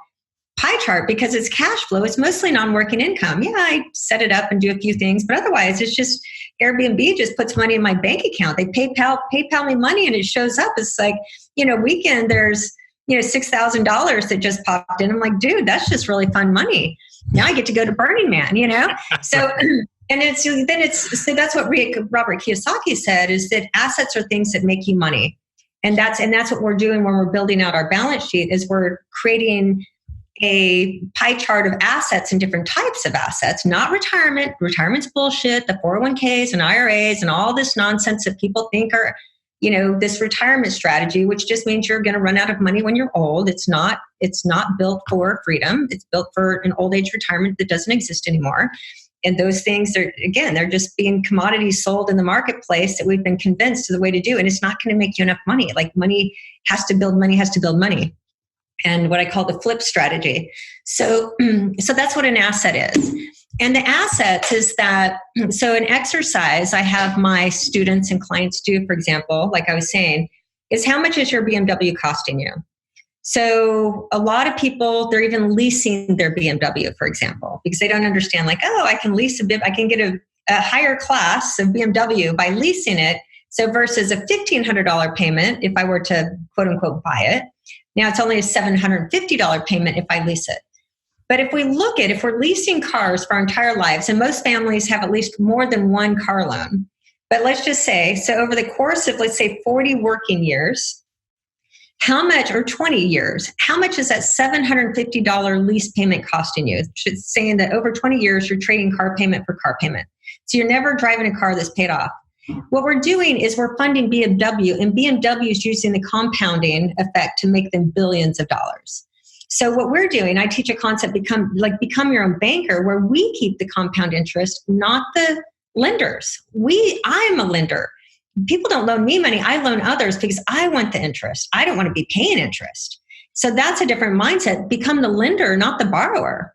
pie chart because it's cash flow. It's mostly non-working income. Yeah, I set it up and do a few things, but otherwise it's just Airbnb just puts money in my bank account. They PayPal me money and it shows up. It's like, weekend there's, $6,000 that just popped in. I'm like, dude, that's just really fun money. Now I get to go to Burning Man, So, and so that's what Robert Kiyosaki said is that assets are things that make you money. And that's what we're doing when we're building out our balance sheet is we're creating a pie chart of assets and different types of assets, not retirement. Retirement's bullshit, the 401ks and IRAs and all this nonsense that people think are, this retirement strategy, which just means you're going to run out of money when you're old. It's not built for freedom. It's built for an old age retirement that doesn't exist anymore. And those things they're just being commodities sold in the marketplace that we've been convinced is the way to do. And it's not going to make you enough money. Like money has to build money. And what I call the flip strategy. So that's what an asset is. And the assets is that, so an exercise I have my students and clients do, for example, like I was saying, is how much is your BMW costing you? So a lot of people, they're even leasing their BMW, for example, because they don't understand like, I can lease I can get a higher class of BMW by leasing it. So versus a $1,500 payment, if I were to quote unquote buy it, now it's only a $750 payment if I lease it. But if we're leasing cars for our entire lives, and most families have at least more than one car loan, but let's just say, so over the course of, let's say 40 working years, or 20 years, how much is that $750 lease payment costing you? It's saying that over 20 years, you're trading car payment for car payment. So you're never driving a car that's paid off. What we're doing is we're funding BMW, and BMW is using the compounding effect to make them billions of dollars. So what we're doing, I teach a concept, become your own banker, where we keep the compound interest, not the lenders. I'm a lender. People don't loan me money. I loan others because I want the interest. I don't want to be paying interest. So that's a different mindset. Become the lender, not the borrower.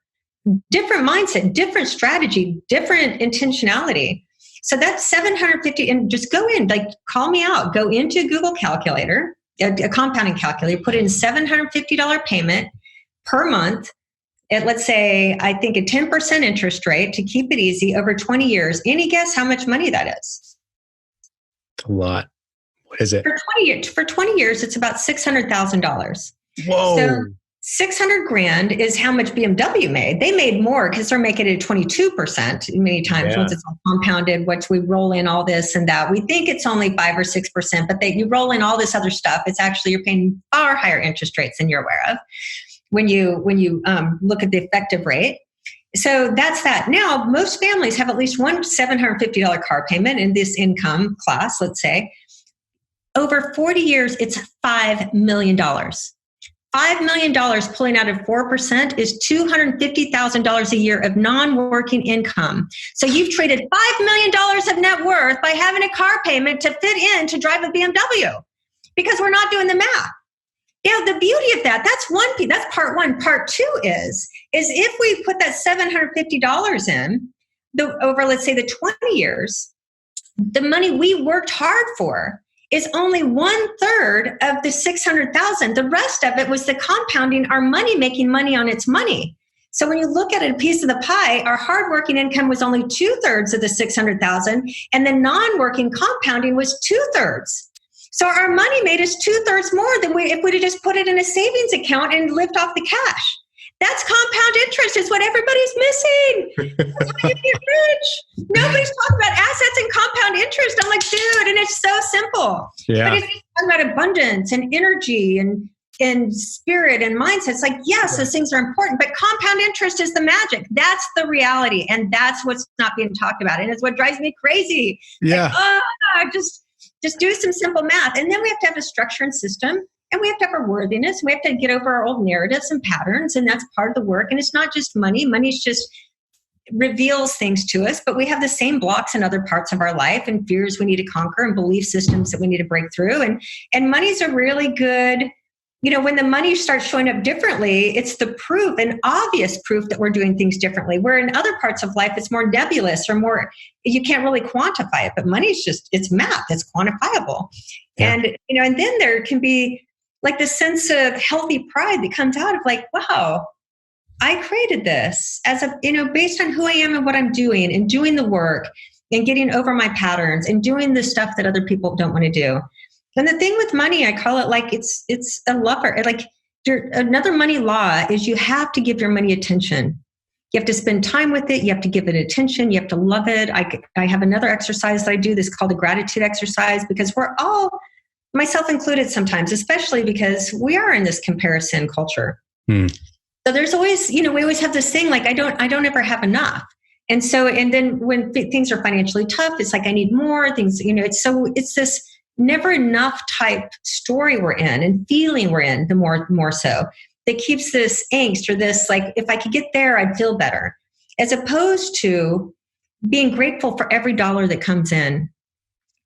Different mindset, different strategy, different intentionality. So that's $750, and just go in, call me out. Go into Google Calculator, a compounding calculator, put in $750 payment per month at, let's say, I think a 10% interest rate to keep it easy over 20 years. Any guess how much money that is? A lot. What is it? For 20 years, it's about $600,000. Whoa. So $600,000 is how much BMW made. They made more because they're making it 22% many times once it's all compounded, which we roll in all this and that. We think it's only 5 or 6%, but you roll in all this other stuff. It's actually, you're paying far higher interest rates than you're aware of when you look at the effective rate. So that's that. Now, most families have at least one $750 car payment in this income class, let's say. Over 40 years, it's $5 million. $5 million pulling out of 4% is $250,000 a year of non-working income. So you've traded $5 million of net worth by having a car payment to fit in to drive a BMW because we're not doing the math. The beauty of that's one piece. That's part one. Part two is if we put that $750 in over, let's say, the 20 years, the money we worked hard for is only 1/3 of the $600,000. The rest of it was the compounding, our money making money on its money. So when you look at a piece of the pie, our hardworking income was only 2/3 of the $600,000, and the non-working compounding was 2/3. So our money made us 2/3 more than if we'd have just put it in a savings account and lived off the cash. That's compound interest. Is what everybody's missing. That's how you get rich. Nobody's talking about assets and compound interest. I'm like, dude, and it's so simple. Yeah. But if you're talking about abundance and energy and spirit and mindset, it's like, yes, those things are important, but compound interest is the magic. That's the reality. And that's what's not being talked about. And it's what drives me crazy. Yeah. Like, just do some simple math. And then we have to have a structure and system. And we have to have our worthiness. We have to get over our old narratives and patterns. And that's part of the work. And it's not just money. Money's just reveals things to us. But we have the same blocks in other parts of our life and fears we need to conquer and belief systems that we need to break through. And money's a really good when the money starts showing up differently, it's the proof, an obvious proof that we're doing things differently. Where in other parts of life, it's more nebulous or more, you can't really quantify it. But money is just, it's math, it's quantifiable. Yeah. And then there can be like this sense of healthy pride that comes out of like, wow, I created this as a, based on who I am and what I'm doing and doing the work and getting over my patterns and doing the stuff that other people don't want to do. And the thing with money, I call it like it's a lover. Like another money law is you have to give your money attention. You have to spend time with it. You have to give it attention. You have to love it. I have another exercise that I do that's called a gratitude exercise, because we're all, myself included sometimes, especially because we are in this comparison culture. So there's always, we always have this thing like, I don't ever have enough. And so, and then when things are financially tough, it's like, I need more things, it's this never enough type story we're in and feeling we're in, the more so, that keeps this angst or this, like, if I could get there, I'd feel better, as opposed to being grateful for every dollar that comes in.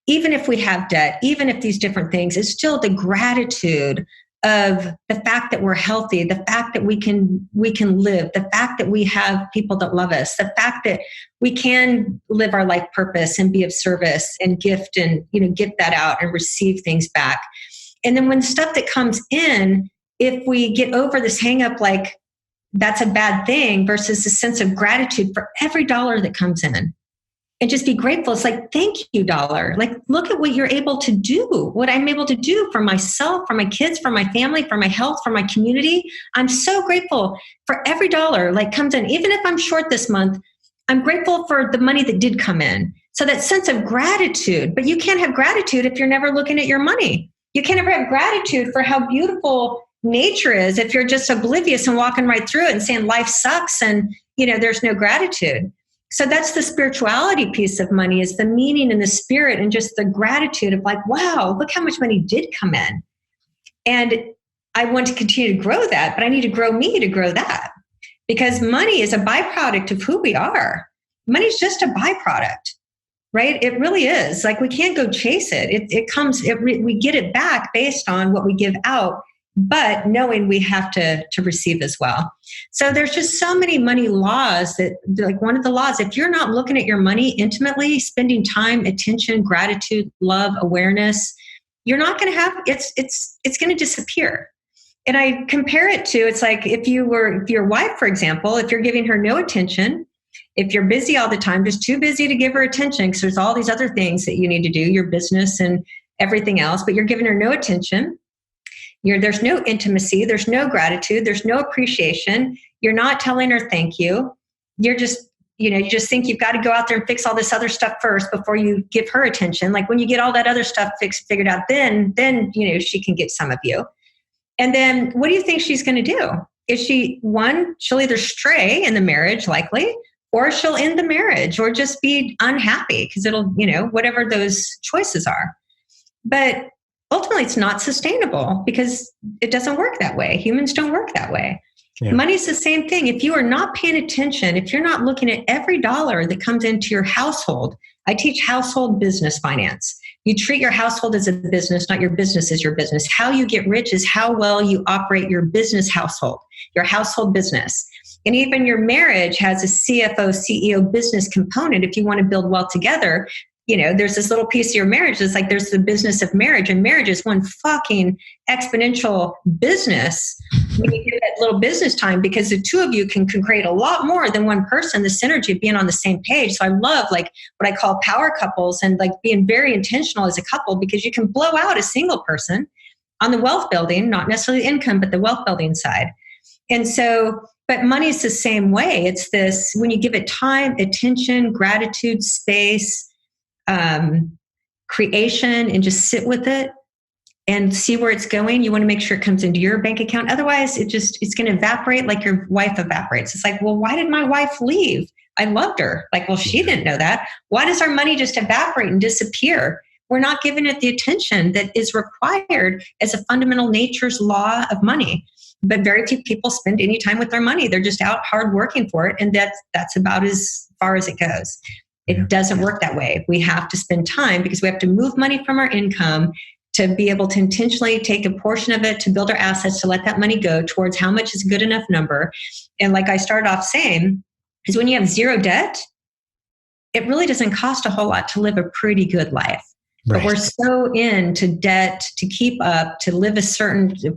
Even if we have debt, even if these different things, it's still the gratitude of the fact that we're healthy, the fact that we can live, the fact that we have people that love us, the fact that we can live our life purpose and be of service and gift and, get that out and receive things back. And then when stuff that comes in, if we get over this hang up, like that's a bad thing, versus a sense of gratitude for every dollar that comes in. And just be grateful. It's like, thank you, dollar. Like, look at what you're able to do, what I'm able to do for myself, for my kids, for my family, for my health, for my community. I'm so grateful for every dollar like comes in. Even if I'm short this month, I'm grateful for the money that did come in. So that sense of gratitude, but you can't have gratitude if you're never looking at your money. You can't ever have gratitude for how beautiful nature is if you're just oblivious and walking right through it and saying life sucks and, there's no gratitude. So that's the spirituality piece of money, is the meaning and the spirit and just the gratitude of like, wow, look how much money did come in. And I want to continue to grow that, but I need to grow me to grow that, because money is a byproduct of who we are. Money's just a byproduct, right? It really is. Like, we can't go chase it. We get it back based on what we give out, but knowing we have to receive as well. So there's just so many money laws that, like, one of the laws, if you're not looking at your money intimately, spending time, attention, gratitude, love, awareness, you're not going to have, it's going to disappear. And I compare it to, it's like if your wife, for example, if you're giving her no attention, if you're busy all the time, just too busy to give her attention because there's all these other things that you need to do, your business and everything else, but you're giving her no attention. There's no intimacy, there's no gratitude, there's no appreciation. You're not telling her thank you. You're just, you just think you've got to go out there and fix all this other stuff first before you give her attention. Like, when you get all that other stuff figured out, then she can get some of you. And then what do you think she's going to do? Is she'll either stray in the marriage, likely, or she'll end the marriage, or just be unhappy because it'll, whatever those choices are. But ultimately, it's not sustainable because it doesn't work that way. Humans don't work that way. Yeah. Money's the same thing. If you are not paying attention, if you're not looking at every dollar that comes into your household, I teach household business finance. You treat your household as a business, not your business as your business. How you get rich is how well you operate your business household, your household business. And even your marriage has a CFO, CEO business component. If you want to build wealth together, there's this little piece of your marriage. It's like there's the business of marriage, and marriage is one fucking exponential business when you give that little business time, because the two of you can create a lot more than one person, the synergy of being on the same page. So I love like what I call power couples and like being very intentional as a couple, because you can blow out a single person on the wealth building, not necessarily income, but the wealth building side. And so, but money is the same way. It's this, when you give it time, attention, gratitude, space, creation, and just sit with it and see where it's going. You want to make sure it comes into your bank account. Otherwise, it's going to evaporate like your wife evaporates. It's like, well, why did my wife leave? I loved her. Like, well, she didn't know that. Why does our money just evaporate and disappear? We're not giving it the attention that is required as a fundamental nature's law of money. But very few people spend any time with their money. They're just out hard working for it. And that's about as far as it goes. It doesn't work that way. We have to spend time, because we have to move money from our income to be able to intentionally take a portion of it to build our assets, to let that money go towards how much is a good enough number. And like I started off saying, is when you have zero debt, it really doesn't cost a whole lot to live a pretty good life. Right. But we're so into debt to keep up, to live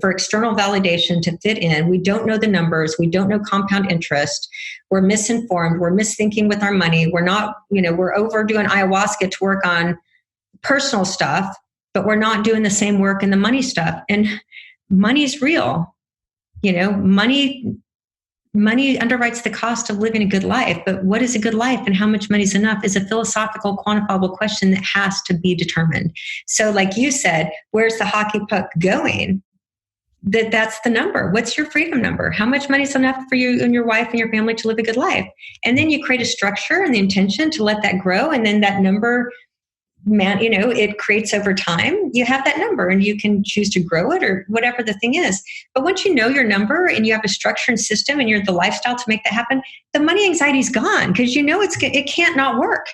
for external validation, to fit in. We don't know the numbers. We don't know compound interest. We're misinformed. We're misthinking with our money. We're not, we're overdoing ayahuasca to work on personal stuff, but we're not doing the same work in the money stuff. And money's real. Money underwrites the cost of living a good life, but what is a good life and how much money is enough is a philosophical, quantifiable question that has to be determined. So like you said, where's the hockey puck going? That's the number. What's your freedom number? How much money is enough for you and your wife and your family to live a good life? And then you create a structure and the intention to let that grow. And then that number, it creates over time. You have that number and you can choose to grow it or whatever the thing is. But once you know your number and you have a structure and system and you're the lifestyle to make that happen, the money anxiety is gone because it can't not work.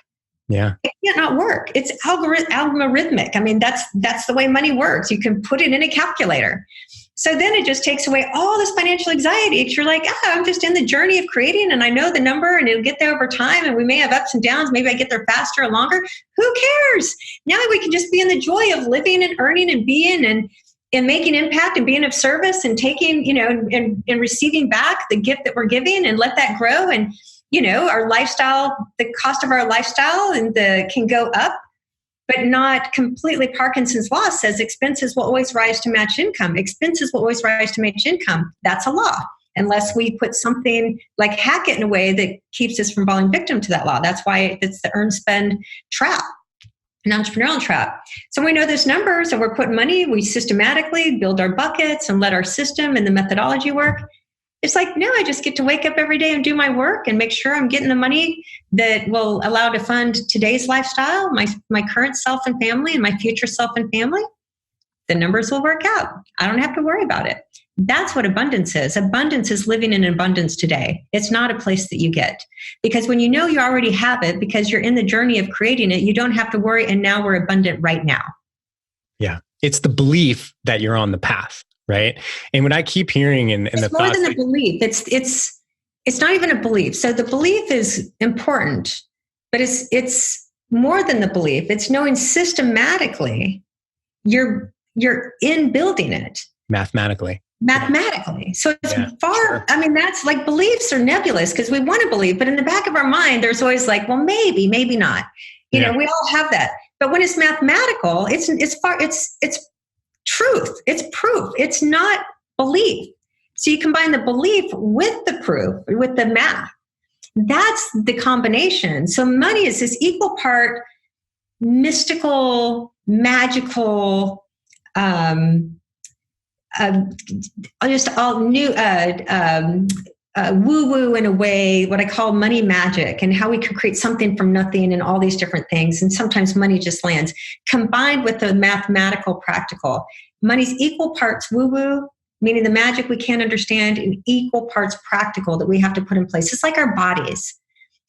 Yeah. It can't not work. It's algorithmic. I mean, that's the way money works. You can put it in a calculator. So then it just takes away all this financial anxiety. You're like, I'm just in the journey of creating and I know the number and it'll get there over time and we may have ups and downs. Maybe I get there faster or longer. Who cares? Now we can just be in the joy of living and earning and being and making impact and being of service and taking, and receiving back the gift that we're giving and let that grow. And, our lifestyle, the cost of our lifestyle can go up. But not completely. Parkinson's law says expenses will always rise to match income. Expenses will always rise to match income. That's a law. Unless we put something like hack it in a way that keeps us from falling victim to that law. That's why it's the earn spend trap, an entrepreneurial trap. So we know those numbers and we're putting money, we systematically build our buckets and let our system and the methodology work. It's like, no, I just get to wake up every day and do my work and make sure I'm getting the money that will allow to fund today's lifestyle, my current self and family, and my future self and family. The numbers will work out. I don't have to worry about it. That's what abundance is. Abundance is living in abundance today. It's not a place that you get. Because when you know you already have it, because you're in the journey of creating it, you don't have to worry, and now we're abundant right now. Yeah. It's the belief that you're on the path. Right. And when I keep hearing in the more than the belief, it's not even a belief. So the belief is important, but it's more than the belief. It's knowing systematically you're in building it. Mathematically. So it's far, I mean, that's like beliefs are nebulous because we want to believe, but in the back of our mind, there's always like, well, maybe not. We all have that. But when it's mathematical, it's truth. It's proof. It's not belief. So you combine the belief with the proof, with the math. That's the combination. So money is this equal part mystical, magical, just all new, woo-woo in a way, what I call money magic, and how we can create something from nothing and all these different things. And sometimes money just lands, combined with the mathematical practical. Money's equal parts woo-woo, meaning the magic we can't understand, and equal parts practical that we have to put in place. It's like our bodies.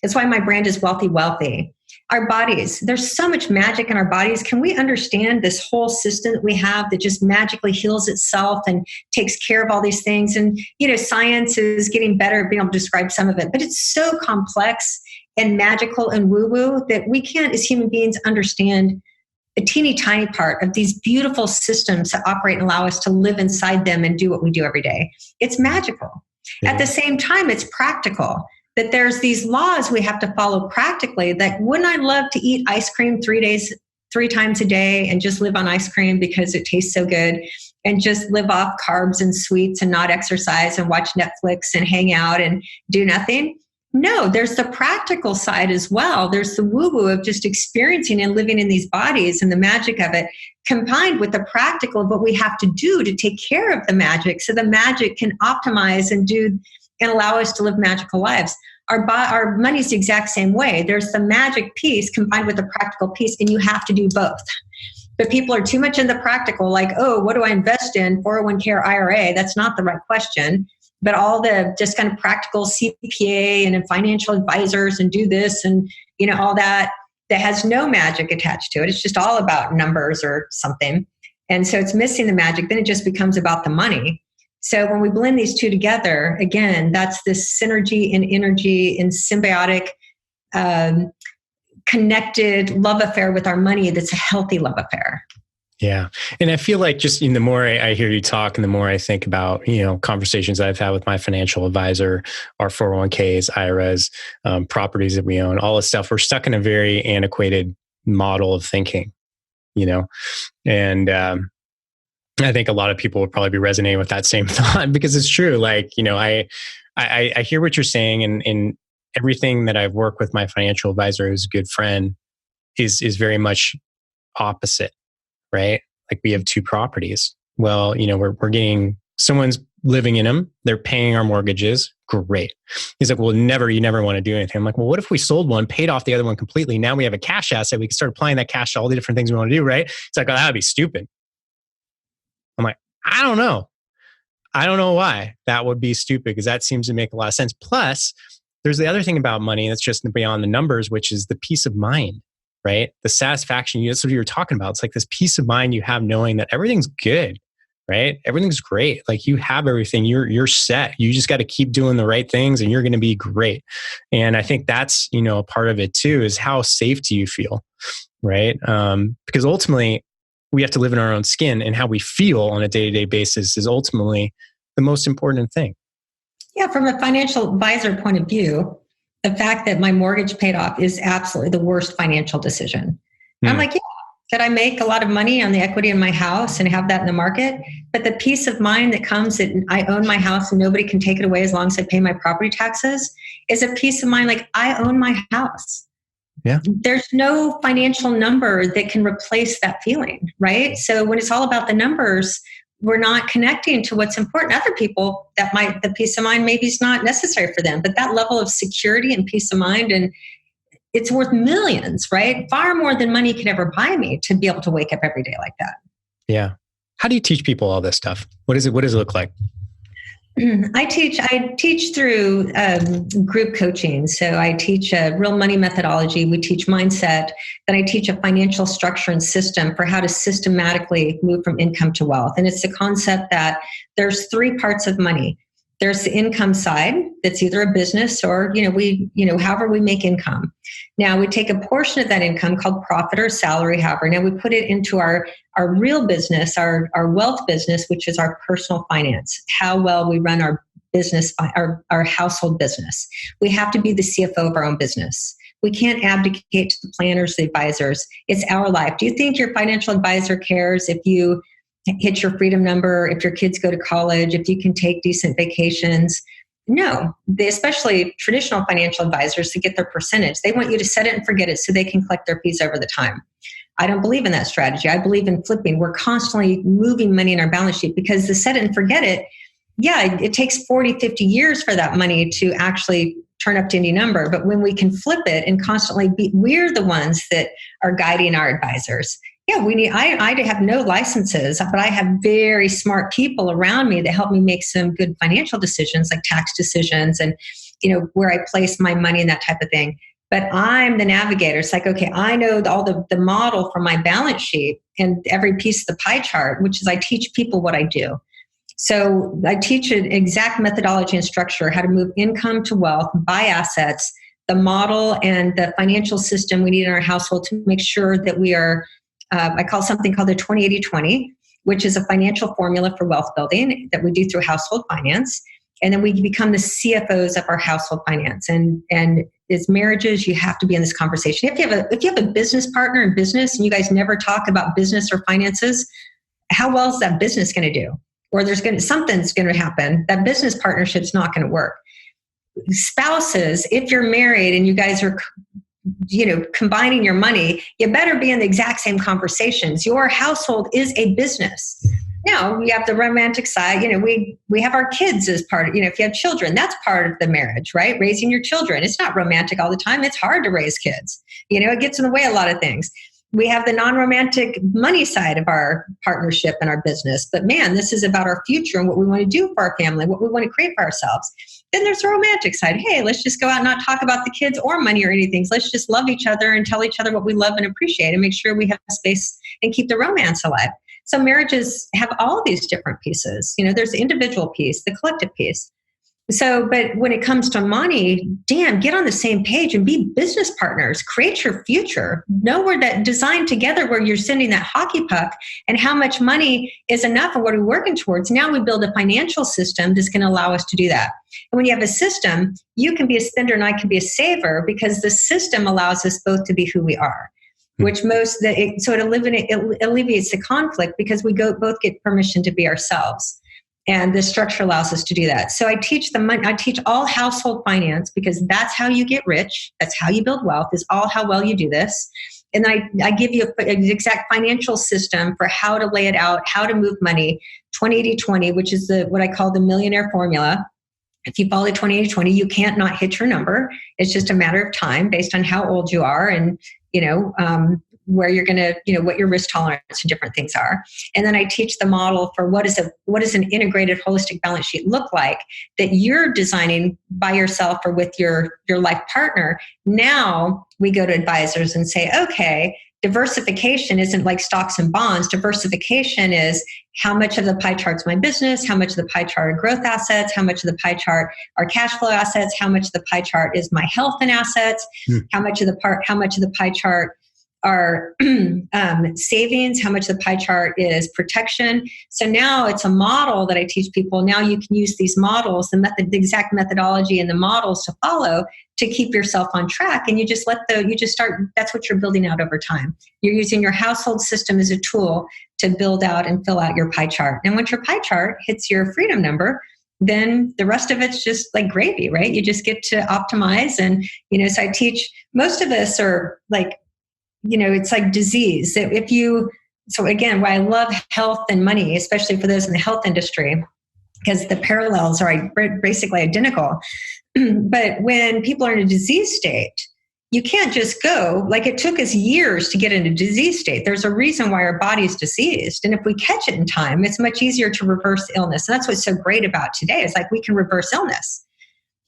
That's why my brand is WealthyWellthy. Our bodies, there's so much magic in our bodies. Can we understand this whole system that we have that just magically heals itself and takes care of all these things? And, science is getting better at being able to describe some of it, but it's so complex and magical and woo-woo that we can't, as human beings, understand a teeny tiny part of these beautiful systems that operate and allow us to live inside them and do what we do every day. It's magical. Yeah. At the same time, it's practical. That there's these laws we have to follow practically. That wouldn't I love to eat ice cream 3 times a day and just live on ice cream because it tastes so good, and just live off carbs and sweets and not exercise and watch Netflix and hang out and do nothing? No, there's the practical side as well. There's the woo-woo of just experiencing and living in these bodies and the magic of it, combined with the practical of what we have to do to take care of the magic so the magic can optimize and do and allow us to live magical lives. Our money's the exact same way. There's the magic piece combined with the practical piece, and you have to do both. But people are too much in the practical, like, oh, what do I invest in, 401k or IRA? That's not the right question. But all the just kind of practical CPA and financial advisors and do this and, all that has no magic attached to it. It's just all about numbers or something. And so it's missing the magic. Then it just becomes about the money. So when we blend these two together, again, that's this synergy and energy and symbiotic, connected love affair with our money that's a healthy love affair. Yeah. And I feel like just the more I hear you talk and the more I think about, conversations I've had with my financial advisor, our 401ks, IRAs, properties that we own, all this stuff, we're stuck in a very antiquated model of thinking, and I think a lot of people would probably be resonating with that same thought because it's true. Like, I hear what you're saying, and everything that I've worked with my financial advisor, who's a good friend, is very much opposite, right? Like we have two properties. Well, we're getting, someone's living in them. They're paying our mortgages. Great. He's like, well, you never want to do anything. I'm like, well, what if we sold one, paid off the other one completely? Now we have a cash asset. We can start applying that cash to all the different things we want to do, right? It's like, oh, that would be stupid. I'm like, I don't know. I don't know why that would be stupid, because that seems to make a lot of sense. Plus, there's the other thing about money that's just beyond the numbers, which is the peace of mind, right? The satisfaction. That's what you were talking about. It's like this peace of mind you have knowing that everything's good, right? Everything's great. Like you have everything. You're set. You just got to keep doing the right things and you're going to be great. And I think that's, a part of it too, is how safe do you feel, right? Because ultimately, we have to live in our own skin, and how we feel on a day-to-day basis is ultimately the most important thing. Yeah, from a financial advisor point of view, the fact that my mortgage paid off is absolutely the worst financial decision. I'm like, yeah, could I make a lot of money on the equity in my house and have that in the market? But the peace of mind that comes that I own my house and nobody can take it away as long as I pay my property taxes is a peace of mind. Like I own my house. Yeah. There's no financial number that can replace that feeling, right? So when it's all about the numbers, we're not connecting to what's important. Other people, the peace of mind maybe is not necessary for them, but that level of security and peace of mind, and it's worth millions, right? Far more than money could ever buy me to be able to wake up every day like that. Yeah. How do you teach people all this stuff? What does it look like? I teach through group coaching. So I teach a real money methodology. We teach mindset. Then I teach a financial structure and system for how to systematically move from income to wealth. And it's the concept that there's three parts of money. There's the income side that's either a business or, however we make income. Now we take a portion of that income called profit or salary, however. Now we put it into our real business, our wealth business, which is our personal finance, how well we run our business, our household business. We have to be the CFO of our own business. We can't abdicate to the planners, the advisors. It's our life. Do you think your financial advisor cares if you hit your freedom number, if your kids go to college, if you can take decent vacations? No, especially traditional financial advisors to get their percentage. They want you to set it and forget it so they can collect their fees over the time. I don't believe in that strategy. I believe in flipping. We're constantly moving money in our balance sheet because the set it and forget it, it takes 40, 50 years for that money to actually turn up to any number. But when we can flip it and constantly we're the ones that are guiding our advisors. Yeah, I have no licenses, but I have very smart people around me that help me make some good financial decisions, like tax decisions and, where I place my money and that type of thing. But I'm the navigator. It's like, okay, I know all the model for my balance sheet and every piece of the pie chart, which is I teach people what I do. So I teach an exact methodology and structure, how to move income to wealth, buy assets, the model and the financial system we need in our household to make sure that we are I call something called the 20-80-20, which is a financial formula for wealth building that we do through household finance. And then we become the CFOs of our household finance. And as marriages, you have to be in this conversation. If you have a business partner in business and you guys never talk about business or finances, how well is that business going to do? Or something's going to happen. That business partnership's not going to work. Spouses, if you're married and you guys are combining your money, you better be in the exact same conversations. Your household is a business. Now, we have the romantic side. We have our kids as part of, if you have children, that's part of the marriage, right? Raising your children. It's not romantic all the time. It's hard to raise kids. It gets in the way of a lot of things. We have the non-romantic money side of our partnership and our business. But man, this is about our future and what we want to do for our family, what we want to create for ourselves. Then there's the romantic side. Hey, let's just go out and not talk about the kids or money or anything. Let's just love each other and tell each other what we love and appreciate and make sure we have space and keep the romance alive. So marriages have all these different pieces. There's the individual piece, the collective piece. So, but when it comes to money, damn, get on the same page and be business partners. Create your future. Know where that design together where you're sending that hockey puck and how much money is enough and what are we working towards. Now we build a financial system that's going to allow us to do that. And when you have a system, you can be a spender and I can be a saver because the system allows us both to be who we are. Which it alleviates the conflict because we both get permission to be ourselves. And the structure allows us to do that. So I teach all household finance because that's how you get rich. That's how you build wealth, is all how well you do this. And I give you an exact financial system for how to lay it out, how to move money, 20-80-20, which is what I call the millionaire formula. If you follow 20-80-20, you can't not hit your number. It's just a matter of time based on how old you are and where you're going to, what your risk tolerance and different things are. And then I teach the model for what does an integrated holistic balance sheet look like that you're designing by yourself or with your life partner. Now we go to advisors and say, okay, diversification isn't like stocks and bonds. Diversification is how much of the pie chart's my business, how much of the pie chart are growth assets, how much of the pie chart are cash flow assets, how much of the pie chart is my health and assets, how much of the pie chart are savings, how much of the pie chart is protection. So now it's a model that I teach people. Now you can use these models, the exact methodology and the models to follow to keep yourself on track. And you just start, that's what you're building out over time. You're using your household system as a tool to build out and fill out your pie chart. And once your pie chart hits your freedom number, then the rest of it's just like gravy, right? You just get to optimize. And, so I teach, most of us are like, it's like disease. So again, why I love health and money, especially for those in the health industry, because the parallels are basically identical. But when people are in a disease state, you can't just go, like it took us years to get into disease state. There's a reason why our body's diseased. And if we catch it in time, it's much easier to reverse illness. And that's what's so great about today is like we can reverse illness.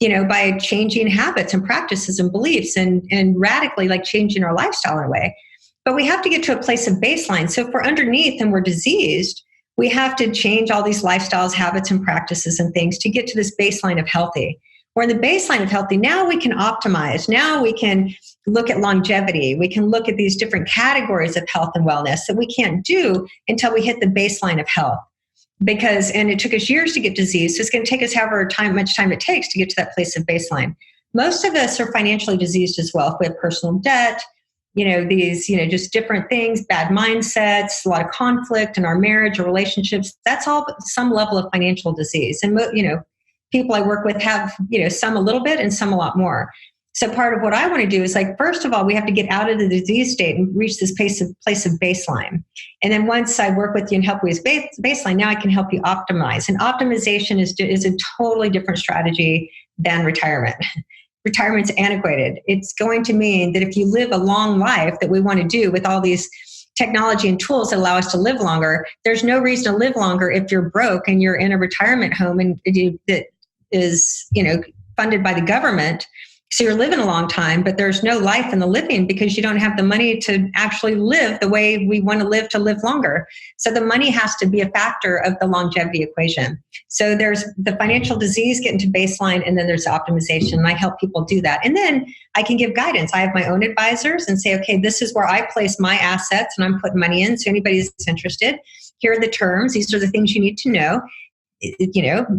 By changing habits and practices and beliefs and radically like changing our lifestyle in a way. But we have to get to a place of baseline. So if we're underneath and we're diseased, we have to change all these lifestyles, habits, and practices and things to get to this baseline of healthy. We're in the baseline of healthy. Now we can optimize. Now we can look at longevity. We can look at these different categories of health and wellness that we can't do until we hit the baseline of health. And it took us years to get diseased, so it's going to take us however much time it takes to get to that place of baseline. Most of us are financially diseased as well. If we have personal debt, just different things, bad mindsets, a lot of conflict in our marriage or relationships. That's all some level of financial disease. And, people I work with have, some a little bit and some a lot more. So part of what I want to do is like, first of all, we have to get out of the disease state and reach this place of baseline. And then once I work with you and help you with baseline, now I can help you optimize. And optimization is a totally different strategy than retirement. Retirement's antiquated. It's going to mean that if you live a long life that we want to do with all these technology and tools that allow us to live longer, there's no reason to live longer if you're broke and you're in a retirement home and that is, funded by the government. So you're living a long time, but there's no life in the living because you don't have the money to actually live the way we want to live longer. So the money has to be a factor of the longevity equation. So there's the financial disease getting to baseline, and then there's optimization. And I help people do that. And then I can give guidance. I have my own advisors and say, okay, this is where I place my assets and I'm putting money in. So anybody that's interested, here are the terms. These are the things you need to know.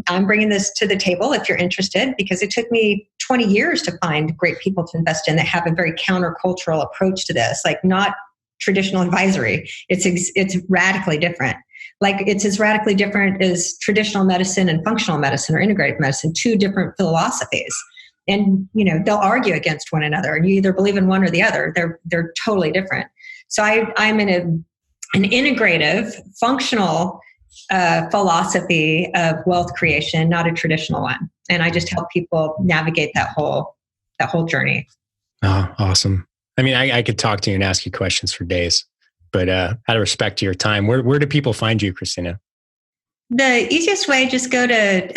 I'm bringing this to the table if you're interested, because it took me 20 years to find great people to invest in that have a very countercultural approach to this, like not traditional advisory. It's radically different. Like it's as radically different as traditional medicine and functional medicine or integrative medicine, two different philosophies. And, they'll argue against one another and you either believe in one or the other. They're totally different. So I'm in an integrative, functional philosophy of wealth creation, not a traditional one. And I just help people navigate that whole journey. Oh, awesome. I mean, I could talk to you and ask you questions for days, but out of respect to your time, where do people find you, Krisstina? The easiest way, just go to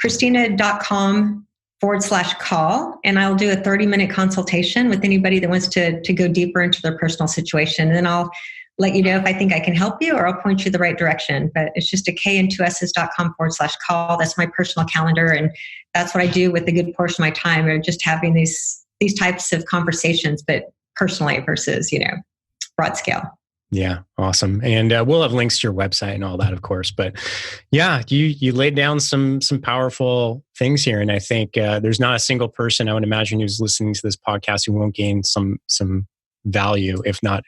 Krisstina.com/call, and I'll do a 30-minute consultation with anybody that wants to go deeper into their personal situation. And then I'll let you know if I think I can help you, or I'll point you the right direction. But it's just a kn2ss.com/call. That's my personal calendar. And that's what I do with a good portion of my time, or just having these types of conversations, but personally versus, broad scale. Yeah. Awesome. And we'll have links to your website and all that, of course. But yeah, you laid down some powerful things here. And I think there's not a single person, I would imagine, who's listening to this podcast who won't gain some value, if not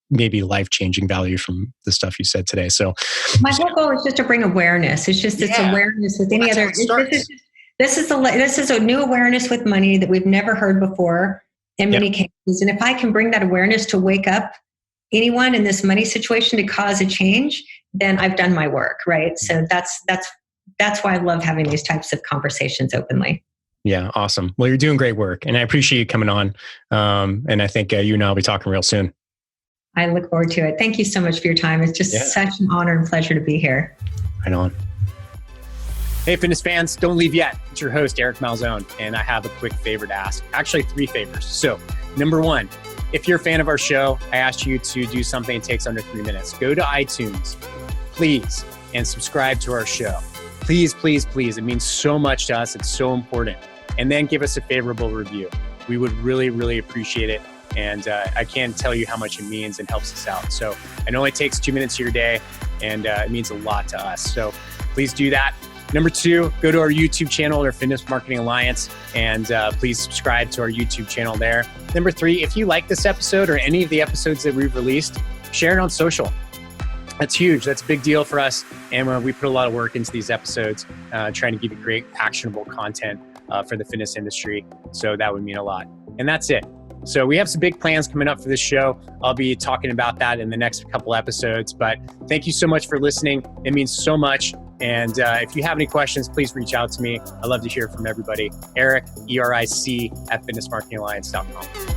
maybe life-changing value from the stuff you said today. So my whole goal is just to bring awareness. It's just, it's awareness with any other. This is a new awareness with money that we've never heard before in many cases. And if I can bring that awareness to wake up anyone in this money situation to cause a change, then I've done my work, right? So that's why I love having these types of conversations openly. Yeah, awesome. Well, you're doing great work, and I appreciate you coming on. And I think you and I will be talking real soon. I look forward to it. Thank you so much for your time. It's just such an honor and pleasure to be here. Right on. Hey, fitness fans, don't leave yet. It's your host, Eric Malzone, and I have a quick favor to ask. Actually, 3 favors. So, number 1, if you're a fan of our show, I asked you to do something that takes under 3 minutes. Go to iTunes, please, and subscribe to our show. Please, please, please. It means so much to us. It's so important. And then give us a favorable review. We would really, really appreciate it. And I can't tell you how much it means and helps us out. So I know it takes 2 minutes of your day, and it means a lot to us. So please do that. Number 2, go to our YouTube channel, our Fitness Marketing Alliance, and please subscribe to our YouTube channel there. Number 3, if you like this episode or any of the episodes that we've released, share it on social. That's huge. That's a big deal for us. And we put a lot of work into these episodes, trying to give you great, actionable content for the fitness industry. So that would mean a lot. And that's it. So we have some big plans coming up for this show. I'll be talking about that in the next couple episodes. But thank you so much for listening. It means so much. And if you have any questions, please reach out to me. I love to hear from everybody. Eric, ERIC, at fitnessmarketingalliance.com.